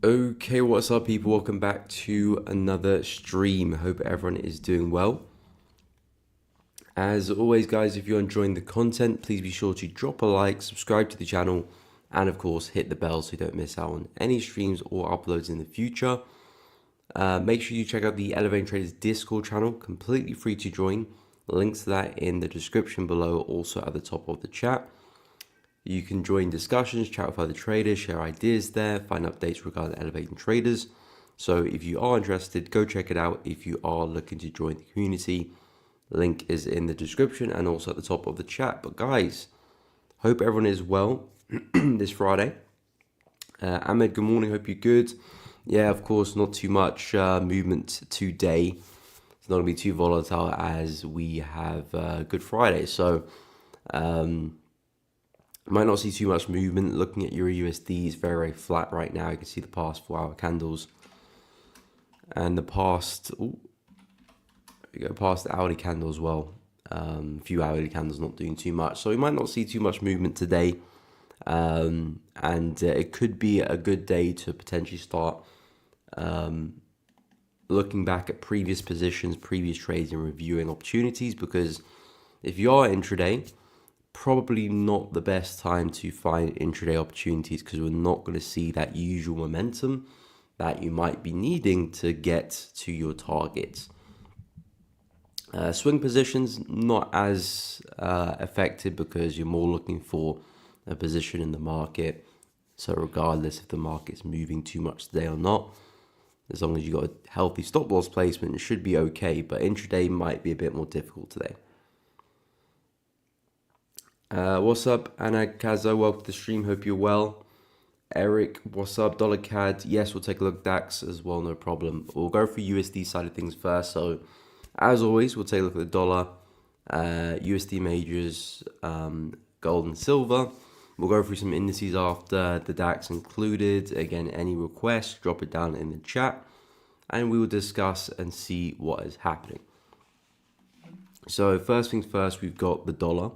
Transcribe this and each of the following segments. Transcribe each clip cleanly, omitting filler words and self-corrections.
Okay, what's up people? Welcome back to another stream. Hope everyone is doing well. As always guys, if you're enjoying the content, please be sure to drop a like, subscribe to the channel, and of course hit the bell so you don't miss out on any streams or uploads in the future. Make sure you check out the Elevating Traders Discord channel, completely free to join. Links to that in the description below, also at the top of the chat. You can join discussions, chat with other traders, share ideas there, find updates regarding Elevating Traders. So if you are interested, go check it out. If you are looking to join the community, link is in the description and also at the top of the chat. But guys, hope everyone is well this Friday. Ahmed, good morning, hope you're good. Yeah, of course, not too much movement today. It's not going to be too volatile as we have Good Friday. So, might not see too much movement. Looking at Euro USD, it's very, very flat right now. You can see the past 4-hour candles and the past, past the hourly candle as well. A few hourly candles not doing too much. So we might not see too much movement today. And it could be a good day to potentially start looking back at previous positions, previous trades and reviewing opportunities, because if you are intraday, probably not the best time to find intraday opportunities because we're not going to see that usual momentum that you might be needing to get to your targets. Swing positions not as effective because you're more looking for a position in the market. So regardless if the market's moving too much today or not, as long as you got a healthy stop loss placement, it should be okay. But intraday might be a bit more difficult today. What's up, Anna Kazo? Welcome to the stream. Hope you're well. Eric, what's up? Dollar CAD. Yes, we'll take a look at DAX as well. No problem. We'll go for USD side of things first. So, as always, we'll take a look at the dollar, USD majors, gold and silver. We'll go through some indices after the DAX included. Again, any requests, drop it down in the chat, and we will discuss and see what is happening. So, first things first, we've got the dollar.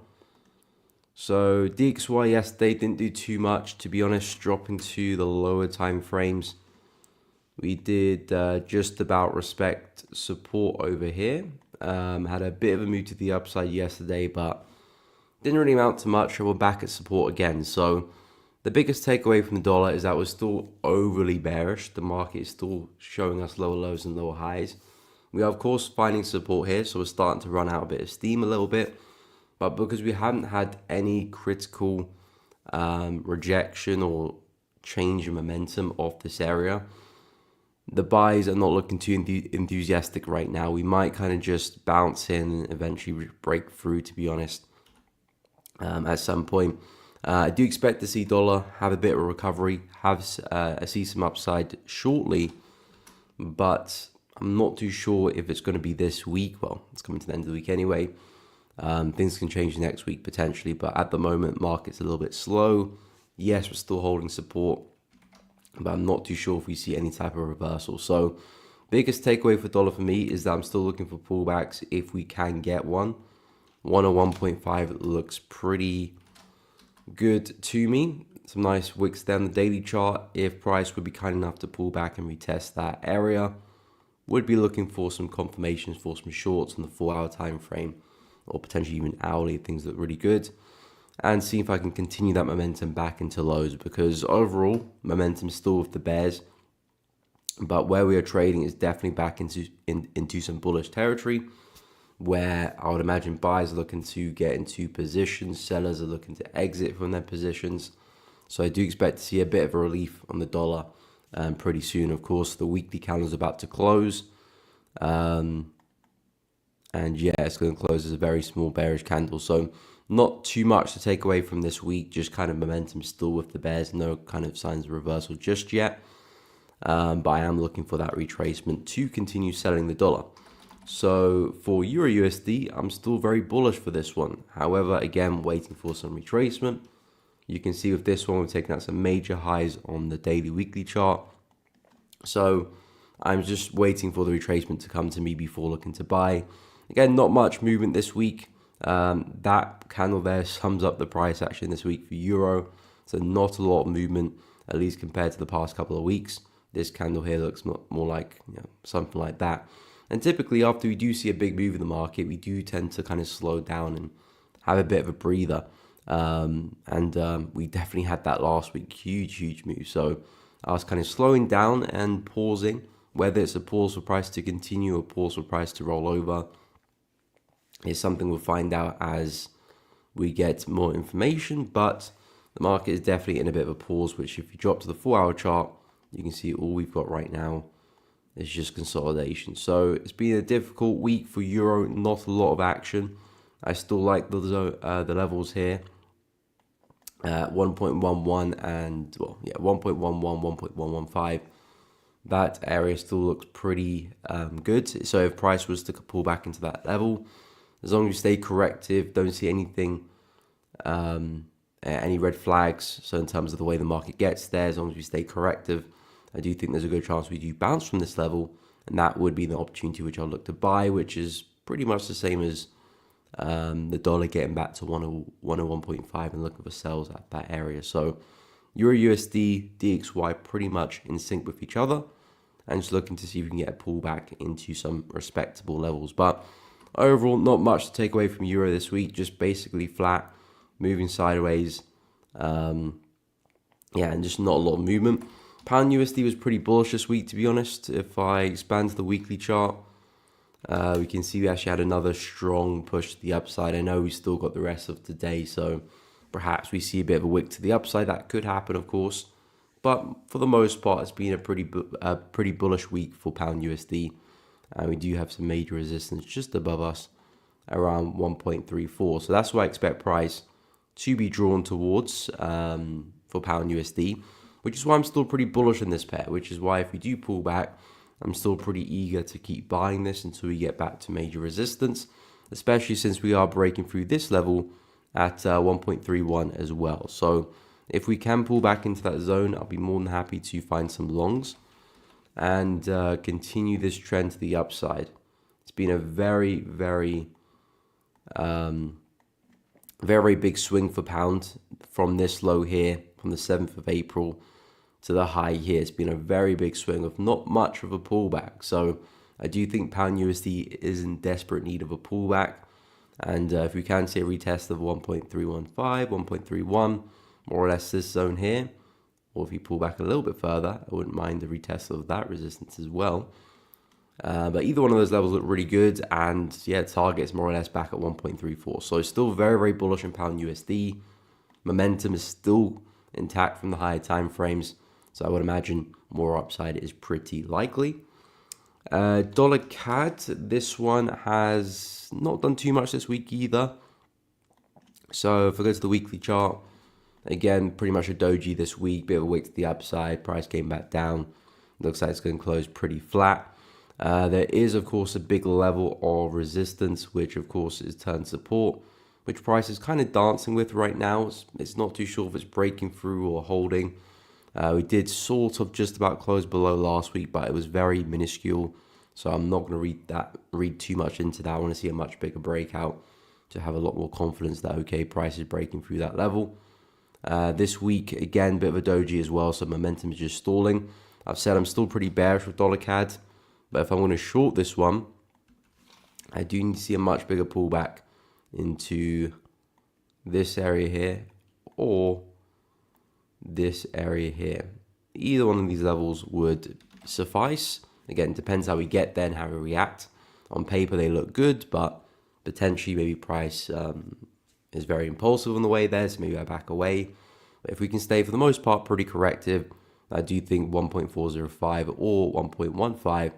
So DXY yesterday didn't do too much, to be honest, dropping to the lower time frames. We did just about respect support over here. Had a bit of a move to the upside yesterday, but didn't really amount to much. We're back at support again. So the biggest takeaway from the dollar is that we're still overly bearish. The market is still showing us lower lows and lower highs. We are, of course, finding support here, so we're starting to run out a bit of steam a little bit. But because we haven't had any critical rejection or change in momentum of this area, the buys are not looking too enthusiastic right now. We might kind of just bounce in and eventually break through, to be honest, at some point. I do expect to see dollar have a bit of a recovery, see some upside shortly, but I'm not too sure if it's going to be this week. Well, it's coming to the end of the week anyway. Things can change next week potentially, but at the moment, market's a little bit slow. Yes, we're still holding support, but I'm not too sure if we see any type of reversal. So, biggest takeaway for dollar for me is that I'm still looking for pullbacks if we can get one. 101.5 looks pretty good to me. Some nice wicks down the daily chart. If price would be kind enough to pull back and retest that area, would be looking for some confirmations for some shorts on the 4-hour time frame, or potentially even hourly if things look really good, and see if I can continue that momentum back into lows, because overall momentum still with the bears, but where we are trading is definitely back into some bullish territory, where I would imagine buyers are looking to get into positions, sellers are looking to exit from their positions. So I do expect to see a bit of a relief on the dollar pretty soon. Of course, the weekly candle is about to close. And yeah, it's going to close as a very small bearish candle. So not too much to take away from this week. Just kind of momentum still with the bears. No kind of signs of reversal just yet. But I am looking for that retracement to continue selling the dollar. So for Euro USD, I'm still very bullish for this one. However, again, waiting for some retracement. You can see with this one, we're taking out some major highs on the daily weekly chart. So I'm just waiting for the retracement to come to me before looking to buy. Again, not much movement this week. That candle there sums up the price action this week for Euro. So not a lot of movement, at least compared to the past couple of weeks. This candle here looks more like, something like that. And typically after we do see a big move in the market, we do tend to kind of slow down and have a bit of a breather. We definitely had that last week. Huge move. So I was kind of slowing down and pausing, whether it's a pause for price to continue or pause for price to roll over. It's something we'll find out as we get more information, but the market is definitely in a bit of a pause, which if you drop to the 4-hour chart, you can see all we've got right now is just consolidation. So it's been a difficult week for Euro, not a lot of action. I still like the levels here. 1.11 and 1.11, 1.115. That area still looks pretty good. So if price was to pull back into that level, as long as you stay corrective, don't see anything, any red flags. So in terms of the way the market gets there, as long as we stay corrective, I do think there's a good chance we do bounce from this level, and that would be the opportunity which I'll look to buy, which is pretty much the same as the dollar getting back to 101.5 and looking for sales at that area. So Euro USD, DXY pretty much in sync with each other, and just looking to see if we can get a pullback into some respectable levels. But overall, not much to take away from Euro this week, just basically flat, moving sideways. And just not a lot of movement. Pound USD was pretty bullish this week, to be honest. If I expand to the weekly chart, we can see we actually had another strong push to the upside. I know we still got the rest of today, so perhaps we see a bit of a wick to the upside. That could happen, of course. But for the most part, it's been a pretty bullish week for Pound USD. And we do have some major resistance just above us around 1.34. So that's why I expect price to be drawn towards for Pound USD, which is why I'm still pretty bullish in this pair, which is why if we do pull back, I'm still pretty eager to keep buying this until we get back to major resistance, especially since we are breaking through this level at 1.31 as well. So if we can pull back into that zone, I'll be more than happy to find some longs and continue this trend to the upside. It's been a very big swing for pound from this low here, from the 7th of April to the high here. It's been a very big swing with not much of a pullback. So I do think Pound USD is in desperate need of a pullback. And if we can see a retest of 1.315, 1.31, more or less this zone here, or if you pull back a little bit further, I wouldn't mind a retest of that resistance as well. But either one of those levels look really good, and target's more or less back at 1.34. So still very bullish in Pound USD. Momentum is still intact from the higher time frames, so I would imagine more upside is pretty likely. Dollar CAD, this one has not done too much this week either. So if I go to the weekly chart, again, pretty much a doji this week, bit of a wick to the upside, price came back down. Looks like it's going to close pretty flat. There is, of course, a big level of resistance, which, of course, is turned support, which price is kind of dancing with right now. It's not too sure if it's breaking through or holding. We did sort of just about close below last week, but it was very minuscule. So I'm not going to read too much into that. I want to see a much bigger breakout to have a lot more confidence that, okay, price is breaking through that level. This week, again, bit of a doji as well, so momentum is just stalling. I've said I'm still pretty bearish with dollar CAD, but if I'm going to short this one, I do need to see a much bigger pullback into this area here or this area here. Either one of these levels would suffice. Again, depends how we get there and how we react. On paper, they look good, but potentially maybe price is very impulsive on the way there, so maybe I back away. But if we can stay, for the most part, pretty corrective, I do think 1.405 or 1.15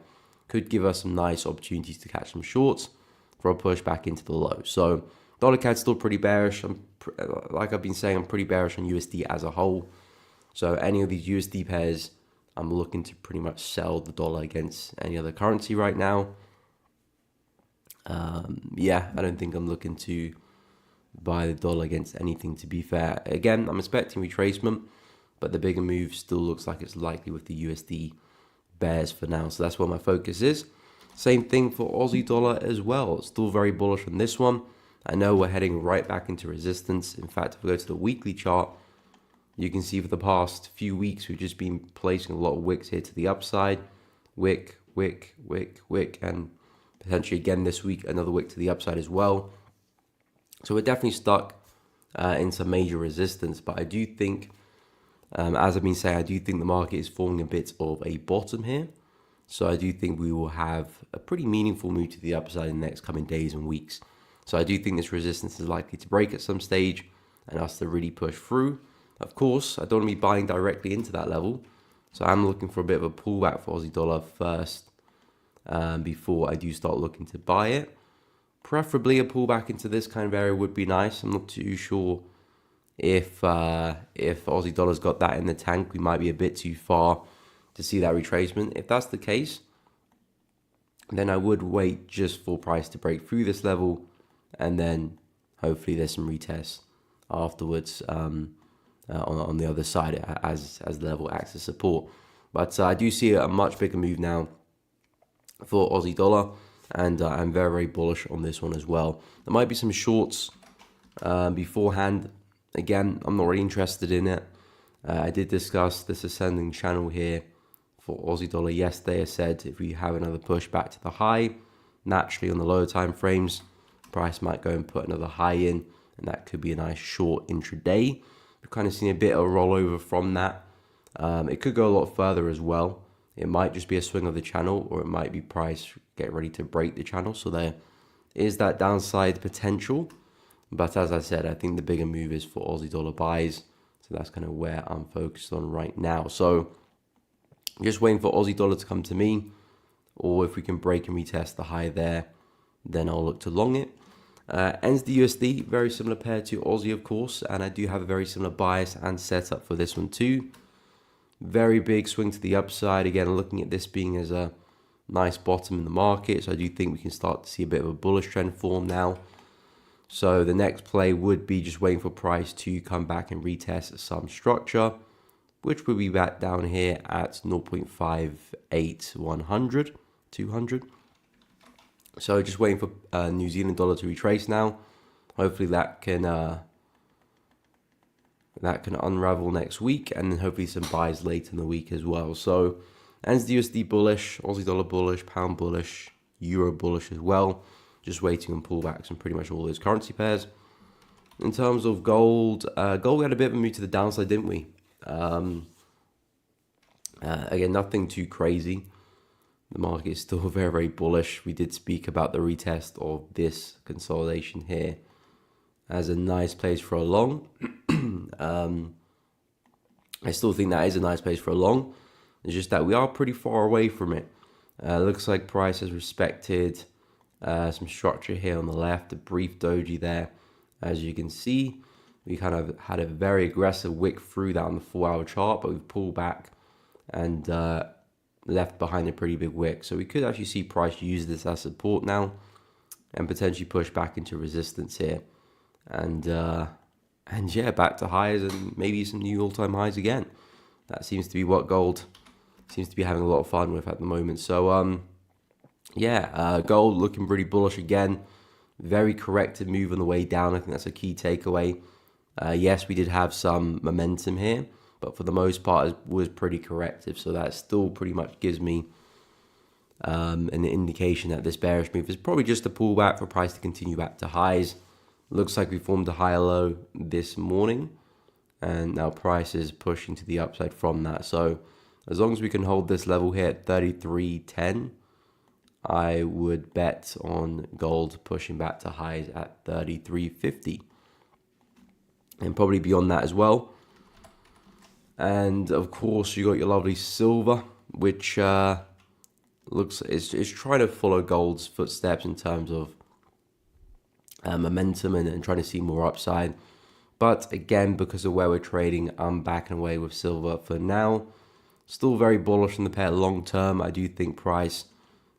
could give us some nice opportunities to catch some shorts for a push back into the low. So dollar CAD's still pretty bearish. Like I've been saying, I'm pretty bearish on USD as a whole. So any of these USD pairs, I'm looking to pretty much sell the dollar against any other currency right now. I don't think I'm looking to buy the dollar against anything, to be fair. Again, I'm expecting retracement, but the bigger move still looks like it's likely with the USD bears for now. So that's where my focus is. Same thing for Aussie dollar as well. Still very bullish on this one. I know we're heading right back into resistance. In fact, if we go to the weekly chart, You can see for the past few weeks, we've just been placing a lot of wicks here to the upside. Wick, wick, wick, wick, and potentially again this week, another wick to the upside as well. So we're definitely stuck in some major resistance, but I do think, as I've been saying, I do think the market is forming a bit of a bottom here. So I do think we will have a pretty meaningful move to the upside in the next coming days and weeks. So I do think this resistance is likely to break at some stage and us to really push through. Of course, I don't want to be buying directly into that level. So I'm looking for a bit of a pullback for Aussie dollar first before I do start looking to buy it. Preferably a pullback into this kind of area would be nice. I'm not too sure if Aussie dollar's got that in the tank. We might be a bit too far to see that retracement. If that's the case, then I would wait just for price to break through this level, and then hopefully there's some retests afterwards on the other side as the level acts as support. But I do see a much bigger move now for Aussie dollar, and I'm very, very bullish on this one as well. There might be some shorts beforehand. Again, I'm not really interested in it. I did discuss this ascending channel here for Aussie dollar yesterday. I said if we have another push back to the high, naturally on the lower time frames, price might go and put another high in, and that could be a nice short intraday. We've kind of seen a bit of a rollover from that. It could go a lot further as well. It might just be a swing of the channel, or it might be price get ready to break the channel. So there is that downside potential. But as I said, I think the bigger move is for Aussie dollar buys. So that's kind of where I'm focused on right now. So just waiting for Aussie dollar to come to me, or if we can break and retest the high there, then I'll look to long it. NZD USD, very similar pair to Aussie, of course, and I do have a very similar bias and setup for this one too. Very big swing to the upside. Again, looking at this being as a nice bottom in the market, so I do think we can start to see a bit of a bullish trend form now. So the next play would be just waiting for price to come back and retest some structure, which will be back down here at 0.58100, 200. So just waiting for New Zealand dollar to retrace now. Hopefully that can unravel next week, and then hopefully some buys late in the week as well. So NZD USD bullish, Aussie dollar bullish, pound bullish, euro bullish as well. Just waiting on pullbacks on pretty much all those currency pairs. In terms of gold, gold we had a bit of a move to the downside, didn't we? Again, nothing too crazy. The market is still very, very bullish. We did speak about the retest of this consolidation here as a nice place for a long. I still think that is a nice place for a long. It's just that we are pretty far away from it. Looks like price has respected some structure here on the left, a brief doji there. As you can see, we kind of had a very aggressive wick through that on the 4-hour chart, but we've pulled back and left behind a pretty big wick. So we could actually see price use this as support now and potentially push back into resistance here. And yeah, back to highs and maybe some new all-time highs again. That seems to be what gold seems to be having a lot of fun with at the moment. So gold looking pretty bullish again. Very corrected move on the way down. I think that's a key takeaway. Yes, we did have some momentum here, but for the most part it was pretty corrective. So that still pretty much gives me an indication that this bearish move is probably just a pullback for price to continue back to highs. Looks like we formed a higher low this morning, and now price is pushing to the upside from that. So as long as we can hold this level here at 33.10, I would bet on gold pushing back to highs at 33.50, and probably beyond that as well. And of course, you got your lovely silver, which looks is trying to follow gold's footsteps in terms of momentum and trying to see more upside. But again, because of where we're trading, I'm backing away with silver for now. Still very bullish on the pair long term. I do think price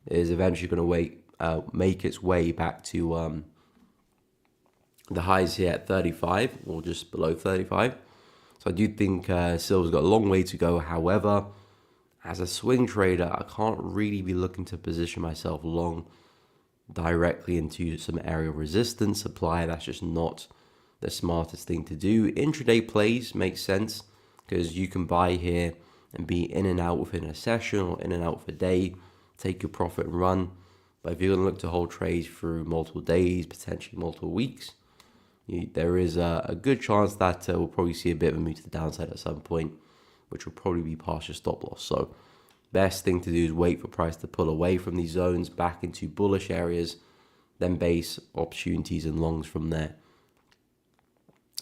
is eventually going to make its way back to the highs here at 35 or just below 35. So I do think silver's got a long way to go. However, as a swing trader, I can't really be looking to position myself long directly into some area of resistance supply. That's just not the smartest thing to do. Intraday plays make sense. because you can buy here and be in and out within a session or in and out for a day, take your profit and run. But if you're going to look to hold trades through multiple days, potentially multiple weeks, there is a good chance that we'll probably see a bit of a move to the downside at some point, which will probably be past your stop loss. So best thing to do is wait for price to pull away from these zones back into bullish areas, then base opportunities and longs from there.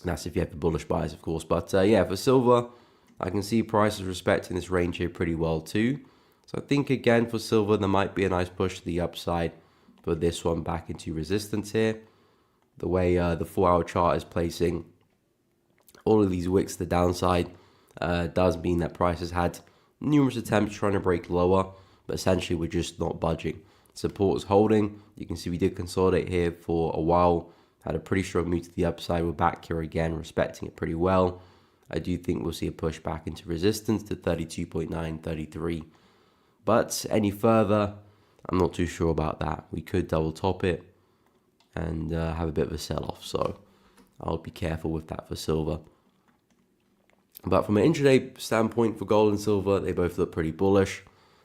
That's if you have the bullish buys, of course. But yeah, for silver, I can see prices respecting this range here pretty well too. So I think again for silver, there might be a nice push to the upside for this one back into resistance here. The way the 4-hour chart is placing all of these wicks to the downside does mean that price has had numerous attempts trying to break lower, but essentially we're just not budging. Support is holding. You can see we did consolidate here for a while, had a pretty strong move to the upside. We're back here again, respecting it pretty well. I do think we'll see a push back into resistance to 32.9, 33. But any further, I'm not too sure about that. We could double top it and have a bit of a sell-off. So I'll be careful with that for silver. But from an intraday standpoint for gold and silver, they both look pretty bullish.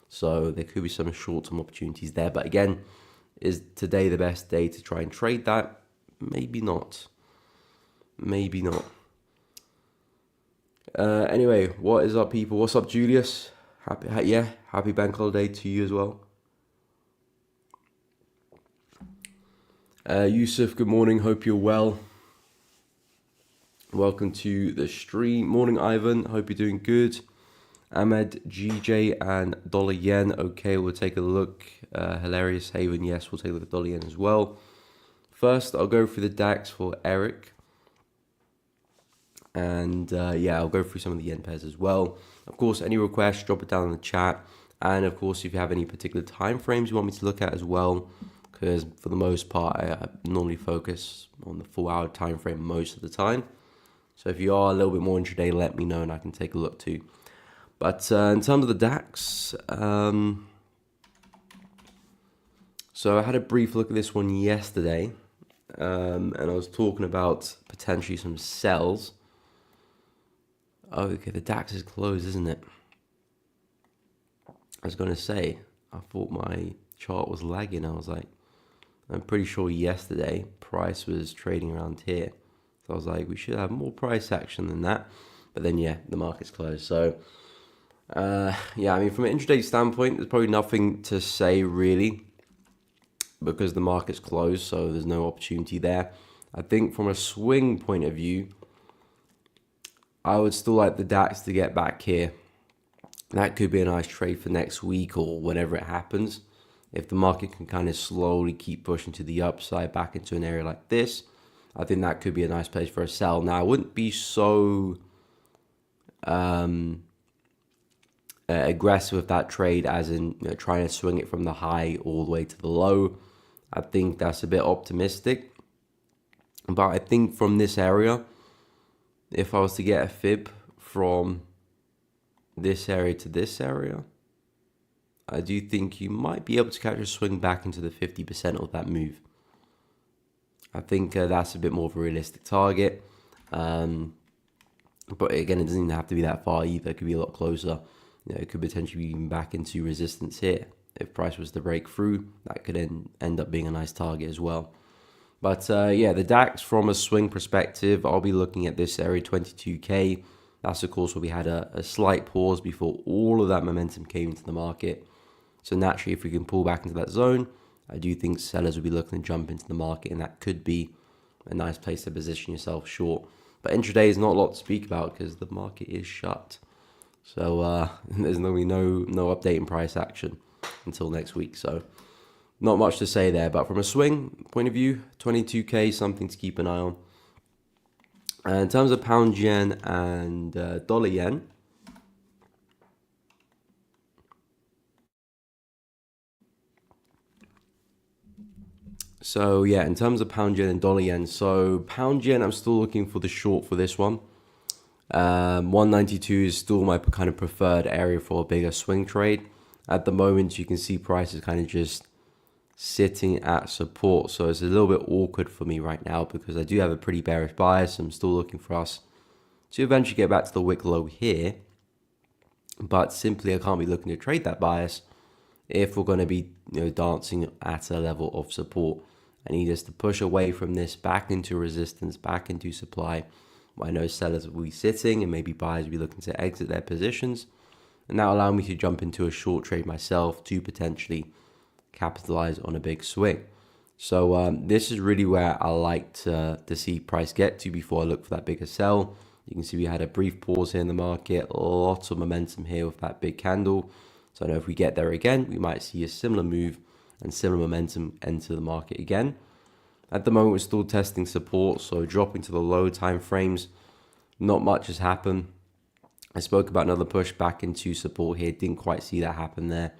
So there could be some short-term opportunities there. But again, is today the best day to try and trade that? Maybe not. Maybe not. Anyway, what is up, people? What's up, Julius? Happy bank holiday to you as well. Yusuf, good morning. Hope you're well. Welcome to the stream. Morning, Ivan. Hope you're doing good. Ahmed, GJ, and dollar yen. Okay, we'll take a look. Hilarious Haven. Yes, we'll take a look at dollar yen as well. First, I'll go through the DAX for Eric. And yeah, I'll go through some of the yen pairs as well. Of course, any requests, drop it down in the chat. And of course, if you have any particular time frames you want me to look at as well, because for the most part, I normally focus on the 4-hour time frame most of the time. So if you are a little bit more intraday, let me know and I can take a look too. But in terms of the DAX, so I had a brief look at this one yesterday, and I was talking about potentially some sells. Oh, okay, the DAX is closed, isn't it? I was going to say, I thought my chart was lagging. I was like, I'm pretty sure yesterday price was trading around here. So I was like, we should have more price action than that. But then, yeah, the market's closed. So, yeah, I mean, from an intraday standpoint, there's probably nothing to say really because the market's closed. So there's no opportunity there. I think from a swing point of view, I would still like the DAX to get back here. That could be a nice trade for next week or whenever it happens. If the market can kind of slowly keep pushing to the upside back into an area like this, I think that could be a nice place for a sell. Now, I wouldn't be so aggressive with that trade as in trying to swing it from the high all the way to the low. I think that's a bit optimistic. But I think from this area, if I was to get a fib from this area to this area, I do think you might be able to catch a swing back into the 50% of that move. I think that's a bit more of a realistic target. But again, it doesn't even have to be that far either. It could be a lot closer. It could potentially be even back into resistance here. If price was to break through, that could end up being a nice target as well. But yeah, the DAX from a swing perspective, I'll be looking at this area 22k. That's of course where we had a slight pause before all of that momentum came into the market. So naturally, if we can pull back into that zone, I do think sellers will be looking to jump into the market, and that could be a nice place to position yourself short. But intraday is not a lot to speak about because the market is shut. So there's normally no update in price action until next week. So not much to say there. But from a swing point of view, 22k, something to keep an eye on. And in terms of pound yen and dollar yen, so yeah, in terms of pound yen and dollar yen, so pound yen, I'm still looking for the short for this one. 192 is still my kind of preferred area for a bigger swing trade. At the moment, you can see prices kind of just sitting at support. So it's a little bit awkward for me right now because I do have a pretty bearish bias. I'm still looking for us to eventually get back to the wick low here. But simply, I can't be looking to trade that bias if we're going to be dancing at a level of support. I need us to push away from this back into resistance, back into supply. I know sellers will be sitting and maybe buyers will be looking to exit their positions. And that will allow me to jump into a short trade myself to potentially capitalize on a big swing. So this is really where I like to see price get to before I look for that bigger sell. You can see we had a brief pause here in the market, lots of momentum here with that big candle. So I know if we get there again, we might see a similar move and similar momentum enter the market again. At the moment, we're still testing support, so dropping to the low time frames, not much has happened. I spoke about another push back into support here, didn't quite see that happen there.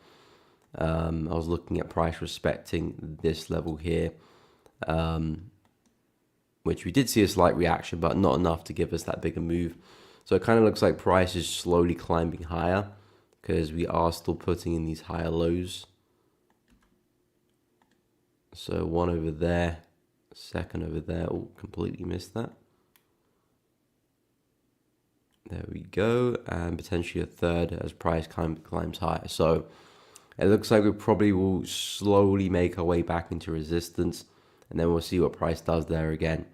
I was looking at price respecting this level here, which we did see a slight reaction, but not enough to give us that bigger move. So it kind of looks like price is slowly climbing higher because we are still putting in these higher lows. So one over there, second over there. Oh, completely missed that. There we go. And potentially a third as price climbs higher. So it looks like we probably will slowly make our way back into resistance. And then we'll see what price does there again.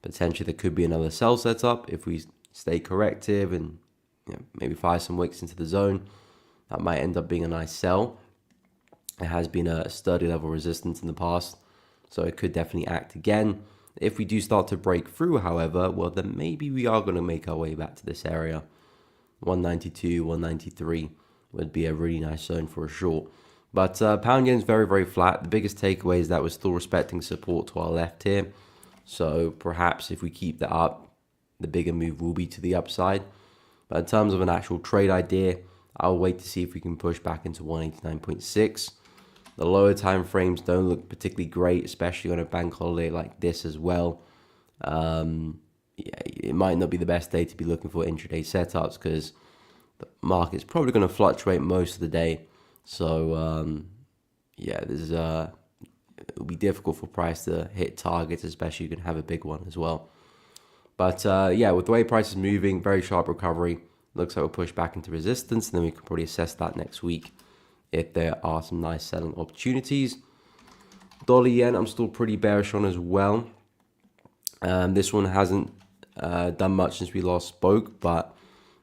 Potentially there could be another sell setup if we stay corrective and maybe fire some wicks into the zone. That might end up being a nice sell. It has been a sturdy level resistance in the past, so it could definitely act again. If we do start to break through, however, well, then maybe we are going to make our way back to this area. 192, 193 would be a really nice zone for a short. But pound yen is very, very flat. The biggest takeaway is that we're still respecting support to our left here. So perhaps if we keep that up, the bigger move will be to the upside. But in terms of an actual trade idea, I'll wait to see if we can push back into 189.6. The lower time frames don't look particularly great, especially on a bank holiday like this as well. It might not be the best day to be looking for intraday setups because the market's probably going to fluctuate most of the day. So it'll be difficult for price to hit targets, especially you can have a big one as well. But with the way price is moving, very sharp recovery. Looks like we'll push back into resistance, and then we can probably assess that next week if there are some nice selling opportunities. Dollar yen, I'm still pretty bearish on as well. This one hasn't done much since we last spoke, but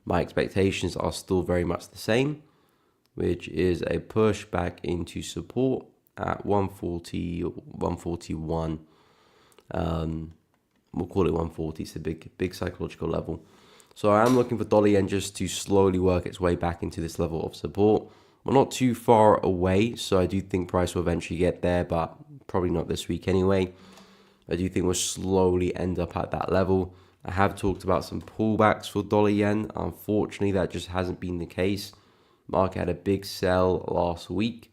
my expectations are still very much the same, which is a push back into support at 140 or 141. We'll call it 140. It's a big psychological level. So I am looking for dollar yen just to slowly work its way back into this level of support. We're not too far away, so I do think price will eventually get there, but probably not this week anyway. I do think we'll slowly end up at that level. I have talked about some pullbacks for dollar yen. Unfortunately, that just hasn't been the case. Market had a big sell last week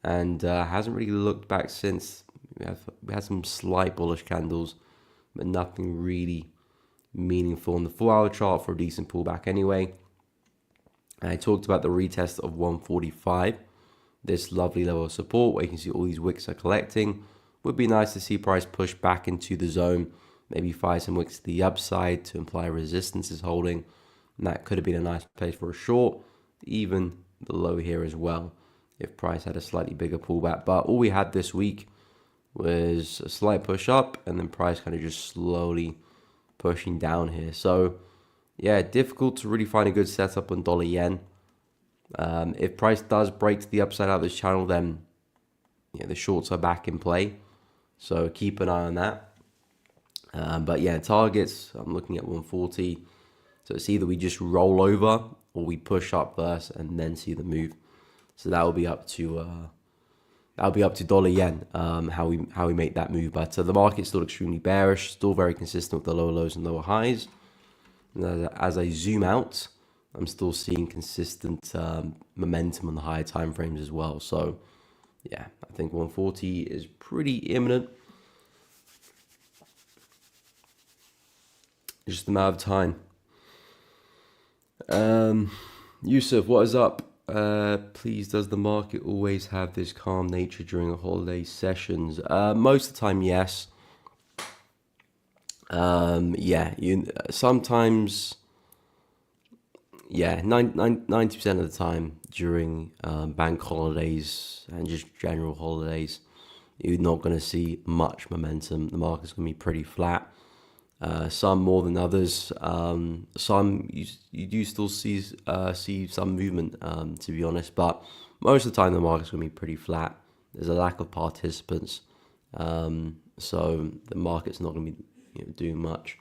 and hasn't really looked back since. We had some slight bullish candles, but nothing really meaningful on the 4-hour chart for a decent pullback anyway. I talked about the retest of 145, this lovely level of support where you can see all these wicks are collecting. Would be nice to see price push back into the zone, maybe fire some wicks to the upside to imply resistance is holding, and that could have been a nice place for a short, even the low here as well if price had a slightly bigger pullback. But all we had this week was a slight push up and then price kind of just slowly pushing down here. So yeah, difficult to really find a good setup on dollar yen. If price does break to the upside out of this channel, then the shorts are back in play. So keep an eye on that. But yeah, targets, I'm looking at 140. So it's either we just roll over or we push up first and then see the move. So that will be up to dollar yen, how we make that move. But the market's still extremely bearish, still very consistent with the lower lows and lower highs. And as I zoom out, I'm still seeing consistent momentum on the higher time frames as well. So yeah, I think 140 is pretty imminent. Just a matter of time. Yusuf, what is up? Please, does the market always have this calm nature during the holiday sessions? Most of the time, yes. Sometimes yeah, 90% of the time during bank holidays and just general holidays, you're not going to see much momentum. The market's going to be pretty flat. Some more than others. Some you do still see some movement, to be honest, but most of the time the market's going to be pretty flat. There's a lack of participants, so the market's not going to be doing much.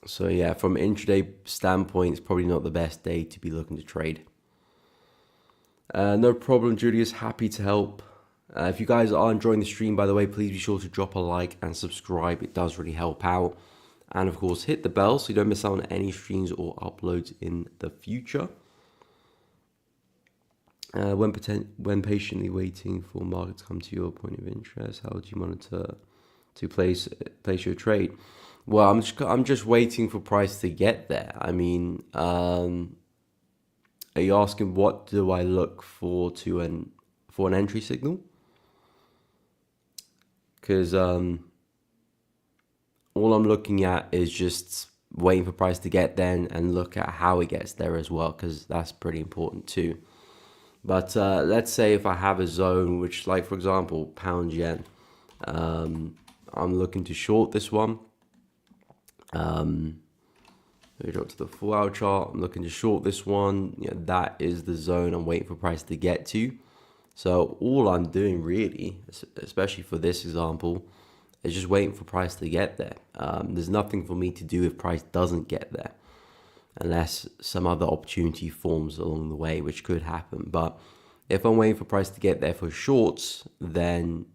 So yeah, from an intraday standpoint, it's probably not the best day to be looking to trade. No problem, Julius. Happy to help. If you guys are enjoying the stream, by the way, please be sure to drop a like and subscribe. It does really help out. And of course, hit the bell so you don't miss out on any streams or uploads in the future. When patiently waiting for market to come to your point of interest, how do you monitor to place your trade? Well, I'm just waiting for price to get there. I mean, are you asking what do I look for for an entry signal? Because all I'm looking at is just waiting for price to get there and look at how it gets there as well, because that's pretty important too. But let's say if I have a zone, which like for example, pound yen, I'm looking to short this one. We drop to the 4 hour chart. I'm looking to short this one. That is the zone I'm waiting for price to get to. So all I'm doing really, especially for this example, is just waiting for price to get there. There's nothing for me to do if price doesn't get there, unless some other opportunity forms along the way, which could happen. But if I'm waiting for price to get there for shorts, then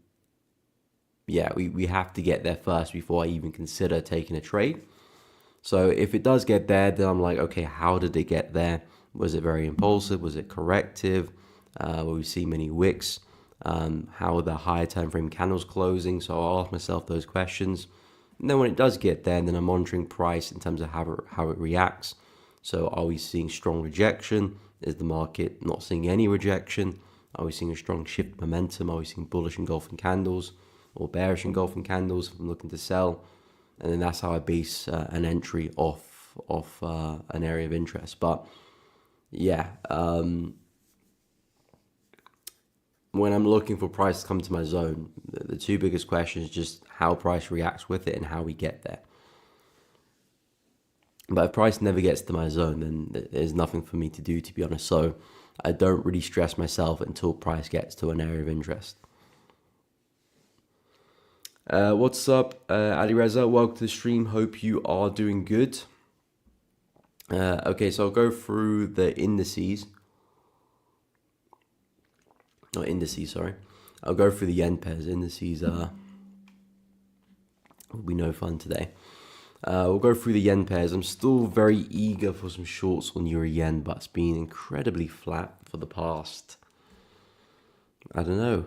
yeah, we have to get there first before I even consider taking a trade. So if it does get there, then I'm like, okay, how did it get there? Was it very impulsive? Was it corrective? Will we see many wicks? How are the higher time frame candles closing? So I'll ask myself those questions. And then when it does get there, then I'm monitoring price in terms of how it reacts. So are we seeing strong rejection? Is the market not seeing any rejection? Are we seeing a strong shift momentum? Are we seeing bullish engulfing candles or bearish engulfing candles if I'm looking to sell? And then that's how I base an entry off an area of interest. But yeah, when I'm looking for price to come to my zone, the two biggest questions is just how price reacts with it and how we get there. But if price never gets to my zone, then there's nothing for me to do, to be honest. So I don't really stress myself until price gets to an area of interest. What's up, Ali Reza? Welcome to the stream. Hope you are doing good. Okay, so I'll go through the indices. Not indices, sorry. I'll go through the yen pairs. Indices will be no fun today. We'll go through the yen pairs. I'm still very eager for some shorts on euro yen, but it's been incredibly flat for the past, I don't know,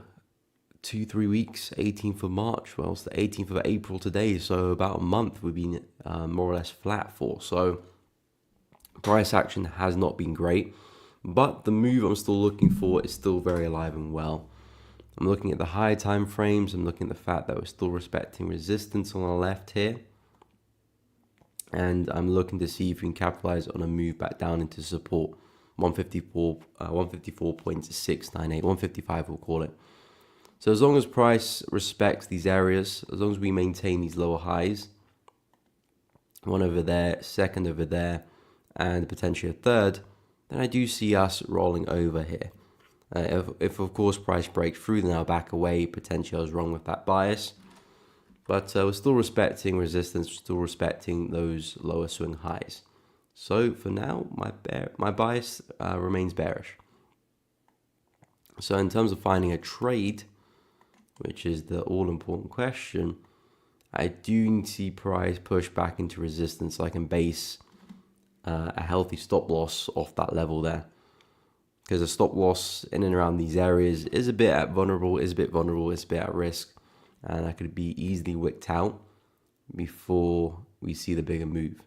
2-3 weeks. 18th of March, well, it's the 18th of April today, so about a month we've been more or less flat for. So price action has not been great, but the move I'm still looking for is still very alive and well. I'm looking at the higher time frames. I'm looking at the fact that we're still respecting resistance on the left here, and I'm looking to see if we can capitalize on a move back down into support 154.698, 155 we'll call it. So as long as price respects these areas, as long as we maintain these lower highs, one over there, second over there, and potentially a third, then I do see us rolling over here. If of course price breaks through, then I'll back away. Potentially I was wrong with that bias, but we're still respecting resistance, still respecting those lower swing highs. So for now, my bias remains bearish. So in terms of finding a trade, which is the all-important question, I do see price push back into resistance so I can base a healthy stop loss off that level there. Because a stop loss in and around these areas is a bit vulnerable, it's a bit at risk, and I could be easily wicked out before we see the bigger move.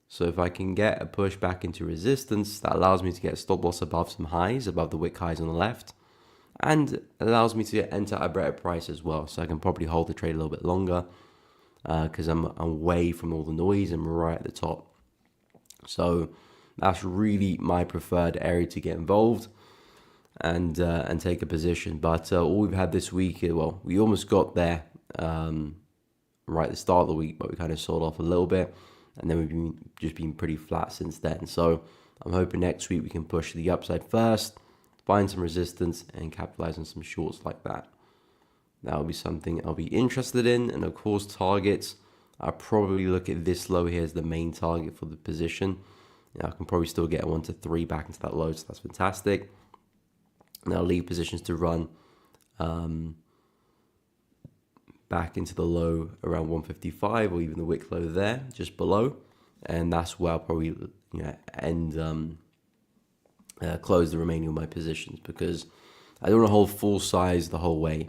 So if I can get a push back into resistance, that allows me to get a stop loss above some highs, above the wick highs on the left, and allows me to enter a better price as well. So I can probably hold the trade a little bit longer. because I'm away from all the noise and right at the top. So that's really my preferred area to get involved and take a position. But all we've had this week, well, we almost got there right at the start of the week, but we kind of sold off a little bit, and then we've been pretty flat since then. So I'm hoping next week we can push to the upside first, find some resistance, and capitalize on some shorts like that. That'll be something I'll be interested in. And of course, targets, I'll probably look at this low here as the main target for the position. I can probably still get 1 to 3 back into that low, so that's fantastic. And I'll leave positions to run back into the low around 155, or even the wick low there, just below. And that's where I'll probably end close the remaining of my positions, because I don't want to hold full size the whole way,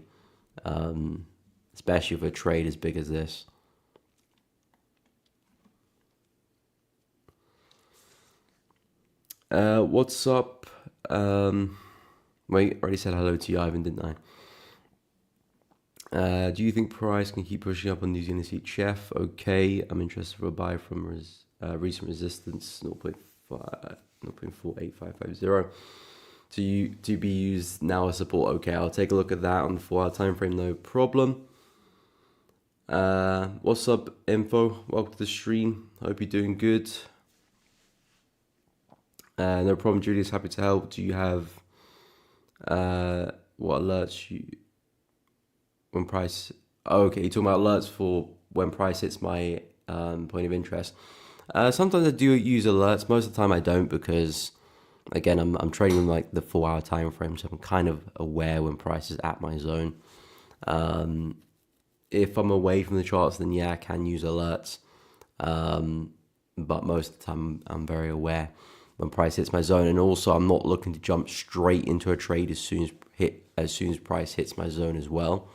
especially for a trade as big as this. What's up? Wait, I already said hello to you, Ivan, didn't I? Do you think price can keep pushing up on New Zealand CHF? Okay, I'm interested for a buy from recent resistance 0.4850 to be used now as support. Okay, I'll take a look at that on the 4 hour time frame, no problem. What's up, Info? Welcome to the stream. Hope you're doing good. No problem, Julius. Happy to help. Do you have what alerts you when price? Oh, okay, you're talking about alerts for when price hits my point of interest. Sometimes I do use alerts. Most of the time I don't, because again I'm trading in like the 4 hour time frame, so I'm kind of aware when price is at my zone. If I'm away from the charts, then yeah, I can use alerts. But most of the time I'm very aware when price hits my zone, and also I'm not looking to jump straight into a trade as soon as price hits my zone as well.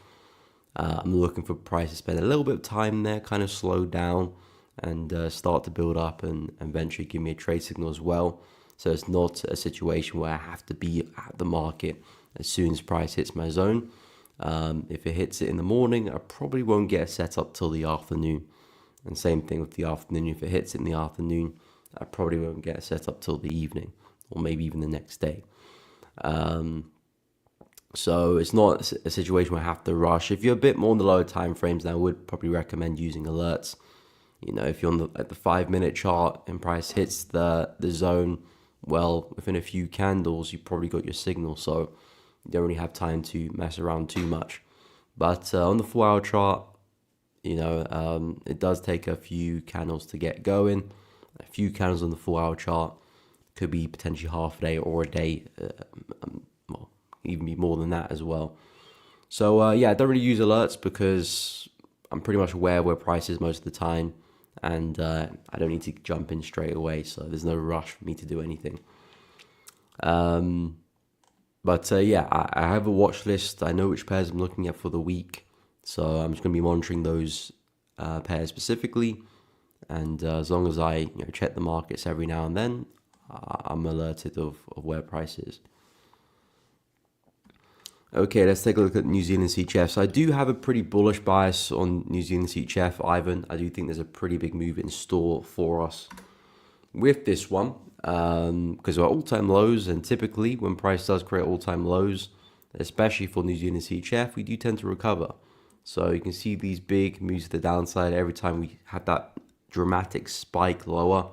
I'm looking for price to spend a little bit of time there, kind of slow down and start to build up, and eventually give me a trade signal as well. So it's not a situation where I have to be at the market as soon as price hits my zone. If it hits it in the morning, I probably won't get a setup till the afternoon. And same thing with the afternoon. If it hits it in the afternoon, I probably won't get a setup till the evening, or maybe even the next day. So it's not a situation where I have to rush. If you're a bit more on the lower time frames, then I would probably recommend using alerts. If you're on at the 5 minute chart and price hits the zone, well, within a few candles, you probably got your signal. So you don't really have time to mess around too much. But on the 4 hour chart, it does take a few candles to get going. A few candles on the 4 hour chart could be potentially half a day or a day, well, even be more than that as well. So I don't really use alerts because I'm pretty much aware where price is most of the time, and I don't need to jump in straight away, so there's no rush for me to do anything. I have a watch list. I know which pairs I'm looking at for the week, so I'm just going to be monitoring those pairs specifically. And as long as I check the markets every now and then, I'm alerted of where price is. Okay, let's take a look at New Zealand CHF. So I do have a pretty bullish bias on New Zealand CHF, Ivan. I do think there's a pretty big move in store for us with this one, because we're all-time lows, and typically when price does create all-time lows, especially for New Zealand CHF, we do tend to recover. So you can see these big moves to the downside every time we have that dramatic spike lower.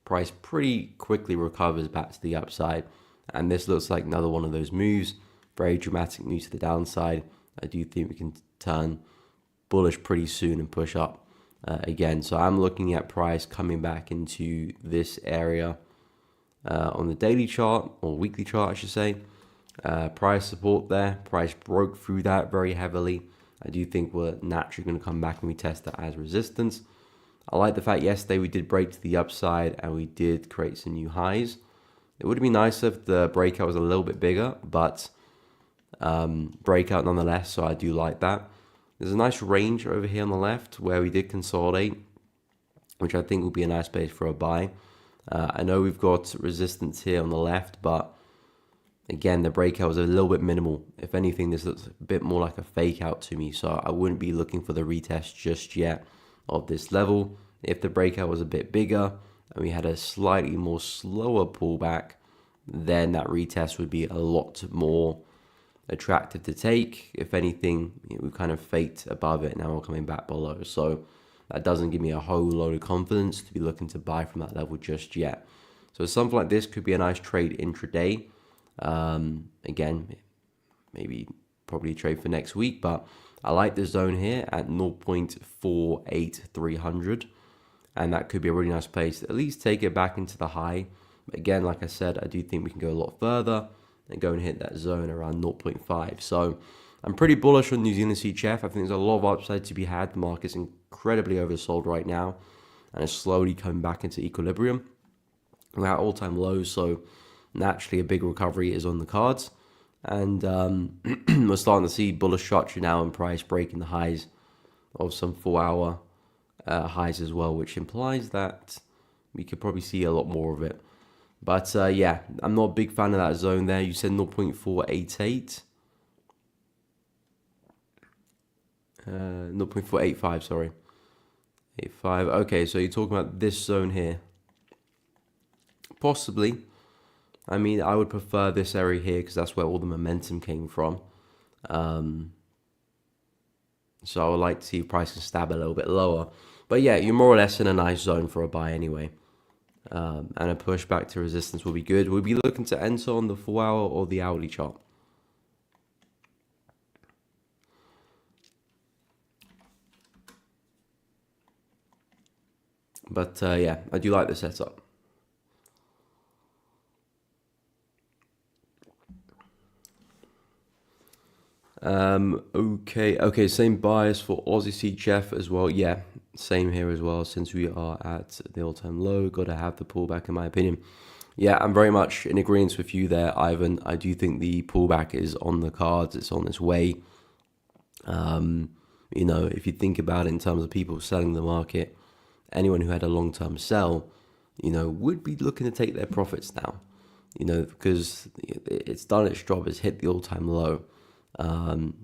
Price pretty quickly recovers back to the upside, and this looks like another one of those moves. Very dramatic moves to the downside. I do think we can turn bullish pretty soon and push up again. So I'm looking at price coming back into this area on the daily chart, or weekly chart I should say. Price support there. Price broke through that very heavily. I do think we're naturally going to come back and we test that as resistance. I like the fact yesterday we did break to the upside and we did create some new highs. It would have been nicer if the breakout was a little bit bigger, but breakout nonetheless, so I do like that. There's a nice range over here on the left where we did consolidate, which I think will be a nice base for a buy. I know we've got resistance here on the left, but again, the breakout was a little bit minimal. If anything, this looks a bit more like a fake out to me, so I wouldn't be looking for the retest just yet. of this level. If the breakout was a bit bigger and we had a slightly more slower pullback, then that retest would be a lot more attractive to take. If anything, we kind of faked above it, now we're coming back below. So that doesn't give me a whole load of confidence to be looking to buy from that level just yet. So something like this could be a nice trade intraday. Again, maybe probably trade for next week, but I like the zone here at 0.48300, and that could be a really nice place to at least take it back into the high. But again, like I said, I do think we can go a lot further and go and hit that zone around 0.5. So I'm pretty bullish on New Zealand CHF. I think there's a lot of upside to be had. The market's incredibly oversold right now, and it's slowly coming back into equilibrium. We're at all-time lows, so naturally a big recovery is on the cards. And we're starting to see bullish structure now and price breaking the highs of some 4-hour highs as well, which implies that we could probably see a lot more of it. But yeah, I'm not a big fan of that zone there. You said 0.488. 0.485, sorry. 85. Okay, so you're talking about this zone here. Possibly. I mean, I would prefer this area here because that's where all the momentum came from. So I would like to see if price can stab a little bit lower. But yeah, you're more or less in a nice zone for a buy anyway. And a push back to resistance will be good. We'll be looking to enter on the 4-hour or the hourly chart. But yeah, I do like the setup. Okay, same bias for Aussie CHF as well. Yeah, same here as well. Since we are at the all-time low, got to have the pullback in my opinion. Yeah, I'm very much in agreement with you there, Ivan. I do think the pullback is on the cards. It's on its way. You know, if you think about it in terms of people selling the market, anyone who had a long-term sell, you know, would be looking to take their profits now. You know, because it's done its job. It's hit the all-time low.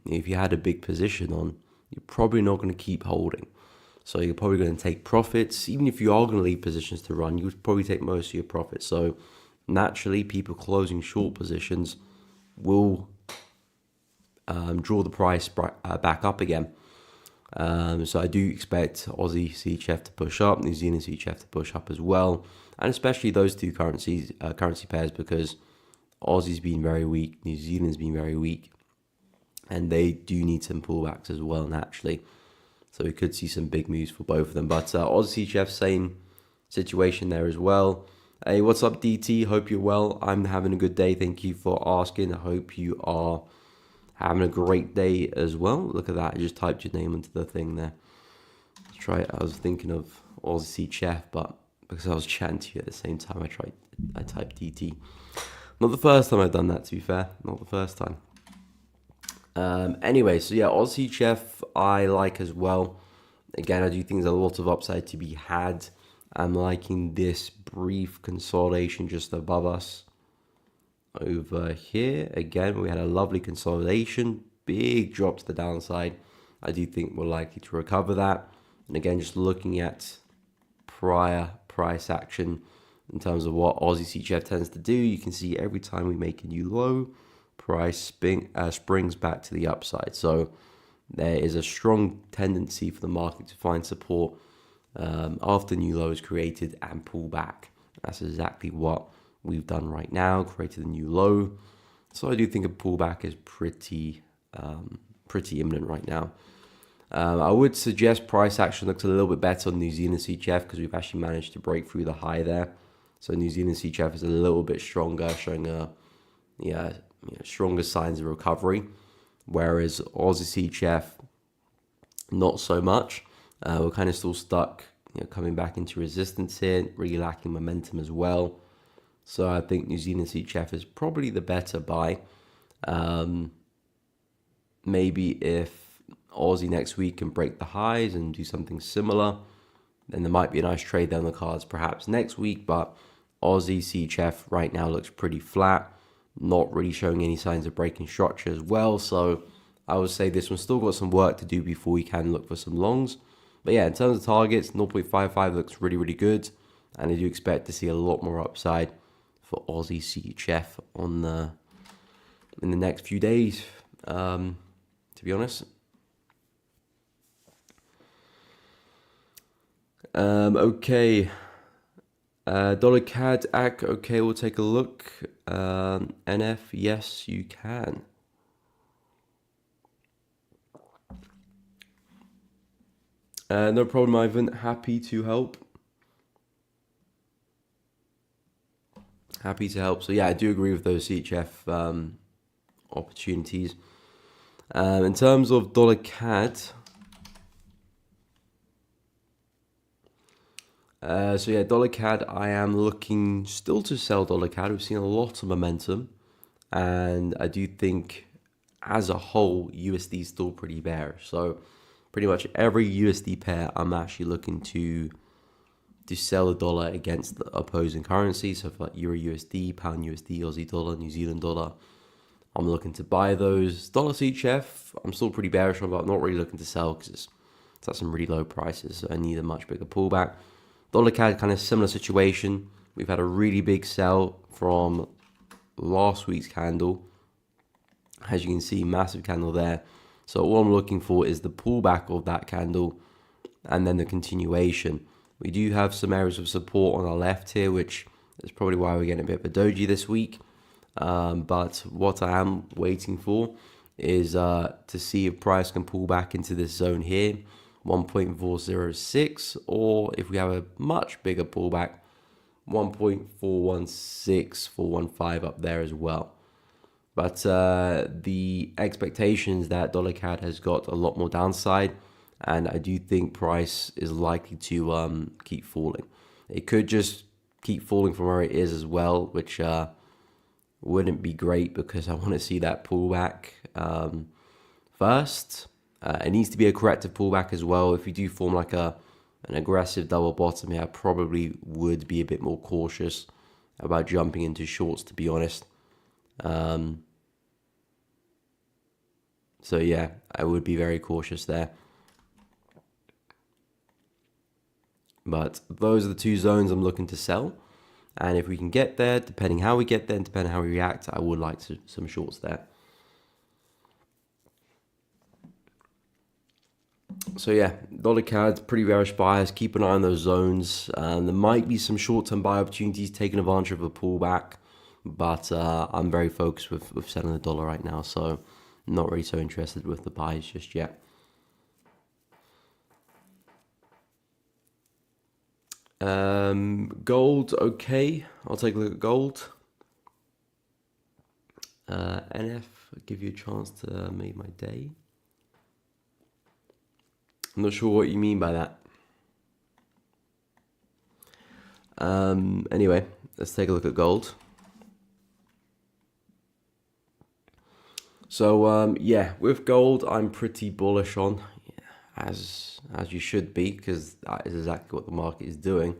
If you had a big position on, you're probably not going to keep holding. So you're probably going to take profits. Even if you are going to leave positions to run, you would probably take most of your profits. So naturally, people closing short positions will draw the price back up again. So I do expect Aussie CHF to push up, New Zealand CHF to push up as well. And especially those two currency pairs, because Aussie's been very weak, New Zealand's been very weak. And they do need some pullbacks as well, naturally. So we could see some big moves for both of them. But Aussie CHF, same situation there as well. Hey, what's up, DT? Hope you're well. I'm having a good day. Thank you for asking. I hope you are having a great day as well. Look at that. I just typed your name into the thing there. Let's try it. I was thinking of Aussie CHF, but because I was chatting to you at the same time, I typed DT. Not the first time I've done that, to be fair. Not the first time. Anyway, so yeah, Aussie CHF I like as well. Again, I do think there's a lot of upside to be had. I'm liking this brief consolidation just above us over here. Again, we had a lovely consolidation, big drop to the downside. I do think we're likely to recover that. And again, just looking at prior price action in terms of what Aussie CHF tends to do, you can see every time we make a new low, price springs back to the upside. So there is a strong tendency for the market to find support after new low is created and pull back. That's exactly what we've done right now, created a new low. So I do think a pullback is pretty imminent right now. I would suggest price action looks a little bit better on New Zealand CHF because we've actually managed to break through the high there. So New Zealand CHF is a little bit stronger, showing stronger signs of recovery, whereas Aussie CHF not so much. We're kind of still stuck, coming back into resistance here, really lacking momentum as well. So I think New Zealand CHF is probably the better buy. Maybe if Aussie next week can break the highs and do something similar, then there might be a nice trade down the cards perhaps next week. But Aussie CHF right now looks pretty flat, not really showing any signs of breaking structure as well. So I would say this one's still got some work to do before we can look for some longs. But yeah, in terms of targets, 0.55 looks really, really good. And I do expect to see a lot more upside for Aussie CHF in the next few days, to be honest. Okay. Dollar CAD AC, okay, we'll take a look. NF, yes, you can. No problem, Ivan. Happy to help. Happy to help. So yeah, I do agree with those CHF opportunities. In terms of dollar CAD, so yeah, dollar CAD, I am looking still to sell dollar CAD. We've seen a lot of momentum, and I do think as a whole, USD is still pretty bearish. So pretty much every USD pair, I'm actually looking to sell the dollar against the opposing currencies. So for like Euro USD, Pound USD, Aussie dollar, New Zealand dollar, I'm looking to buy those. Dollar CHF, I'm still pretty bearish on, but I'm not really looking to sell because it's at some really low prices. So I need a much bigger pullback. Dollar CAD, kind of similar situation. We've had a really big sell from last week's candle. As you can see, massive candle there. So all I'm looking for is the pullback of that candle and then the continuation. We do have some areas of support on our left here, which is probably why we're getting a bit of a doji this week. But what I am waiting for is to see if price can pull back into this zone here, 1.406, or if we have a much bigger pullback, 1.416, 415 up there as well. But the expectations that dollar CAD has got a lot more downside, and I do think price is likely to keep falling. It could just keep falling from where it is as well, which wouldn't be great because I want to see that pullback first. It needs to be a corrective pullback as well. If you do form like an aggressive double bottom here, I probably would be a bit more cautious about jumping into shorts, to be honest. So yeah, I would be very cautious there. But those are the two zones I'm looking to sell. And if we can get there, depending how we get there and depending how we react, I would like some shorts there. So yeah, dollar CAD, pretty bearish bias. Keep an eye on those zones. There might be some short-term buy opportunities taking advantage of a pullback, but I'm very focused with selling the dollar right now, so not really so interested with the buys just yet. Gold, okay. I'll take a look at gold. NF, I'll give you a chance to make my day. I'm not sure what you mean by that. Anyway, let's take a look at gold. So yeah, with gold, I'm pretty bullish on, as you should be, because that is exactly what the market is doing.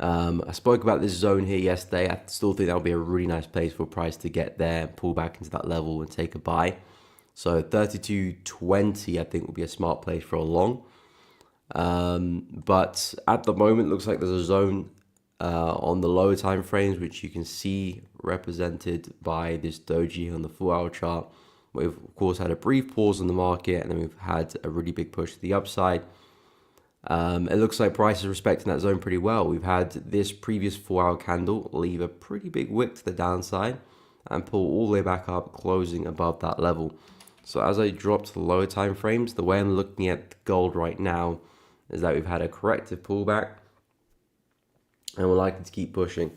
I spoke about this zone here yesterday. I still think that would be a really nice place for price to get there, pull back into that level and take a buy. So 32.20 I think would be a smart place for a long. But at the moment, looks like there's a zone on the lower time frames, which you can see represented by this doji on the 4-hour chart. We've of course had a brief pause in the market, and then we've had a really big push to the upside. It looks like price is respecting that zone pretty well. We've had this previous 4-hour candle leave a pretty big wick to the downside and pull all the way back up, closing above that level. So as I drop to the lower time frames, the way I'm looking at gold right now is that we've had a corrective pullback and we're likely to keep pushing.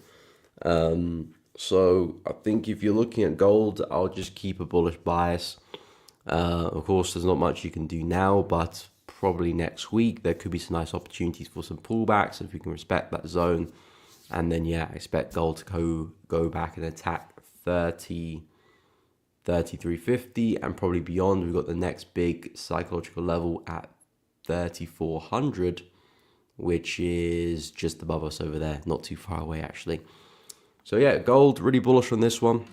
So I think if you're looking at gold, I'll just keep a bullish bias. Of course, there's not much you can do now, but probably next week there could be some nice opportunities for some pullbacks if we can respect that zone. And then yeah, I expect gold to go back and attack 33.50 and probably beyond. We've got the next big psychological level at 3400, which is just above us over there, not too far away actually. So yeah, gold, really bullish on this one.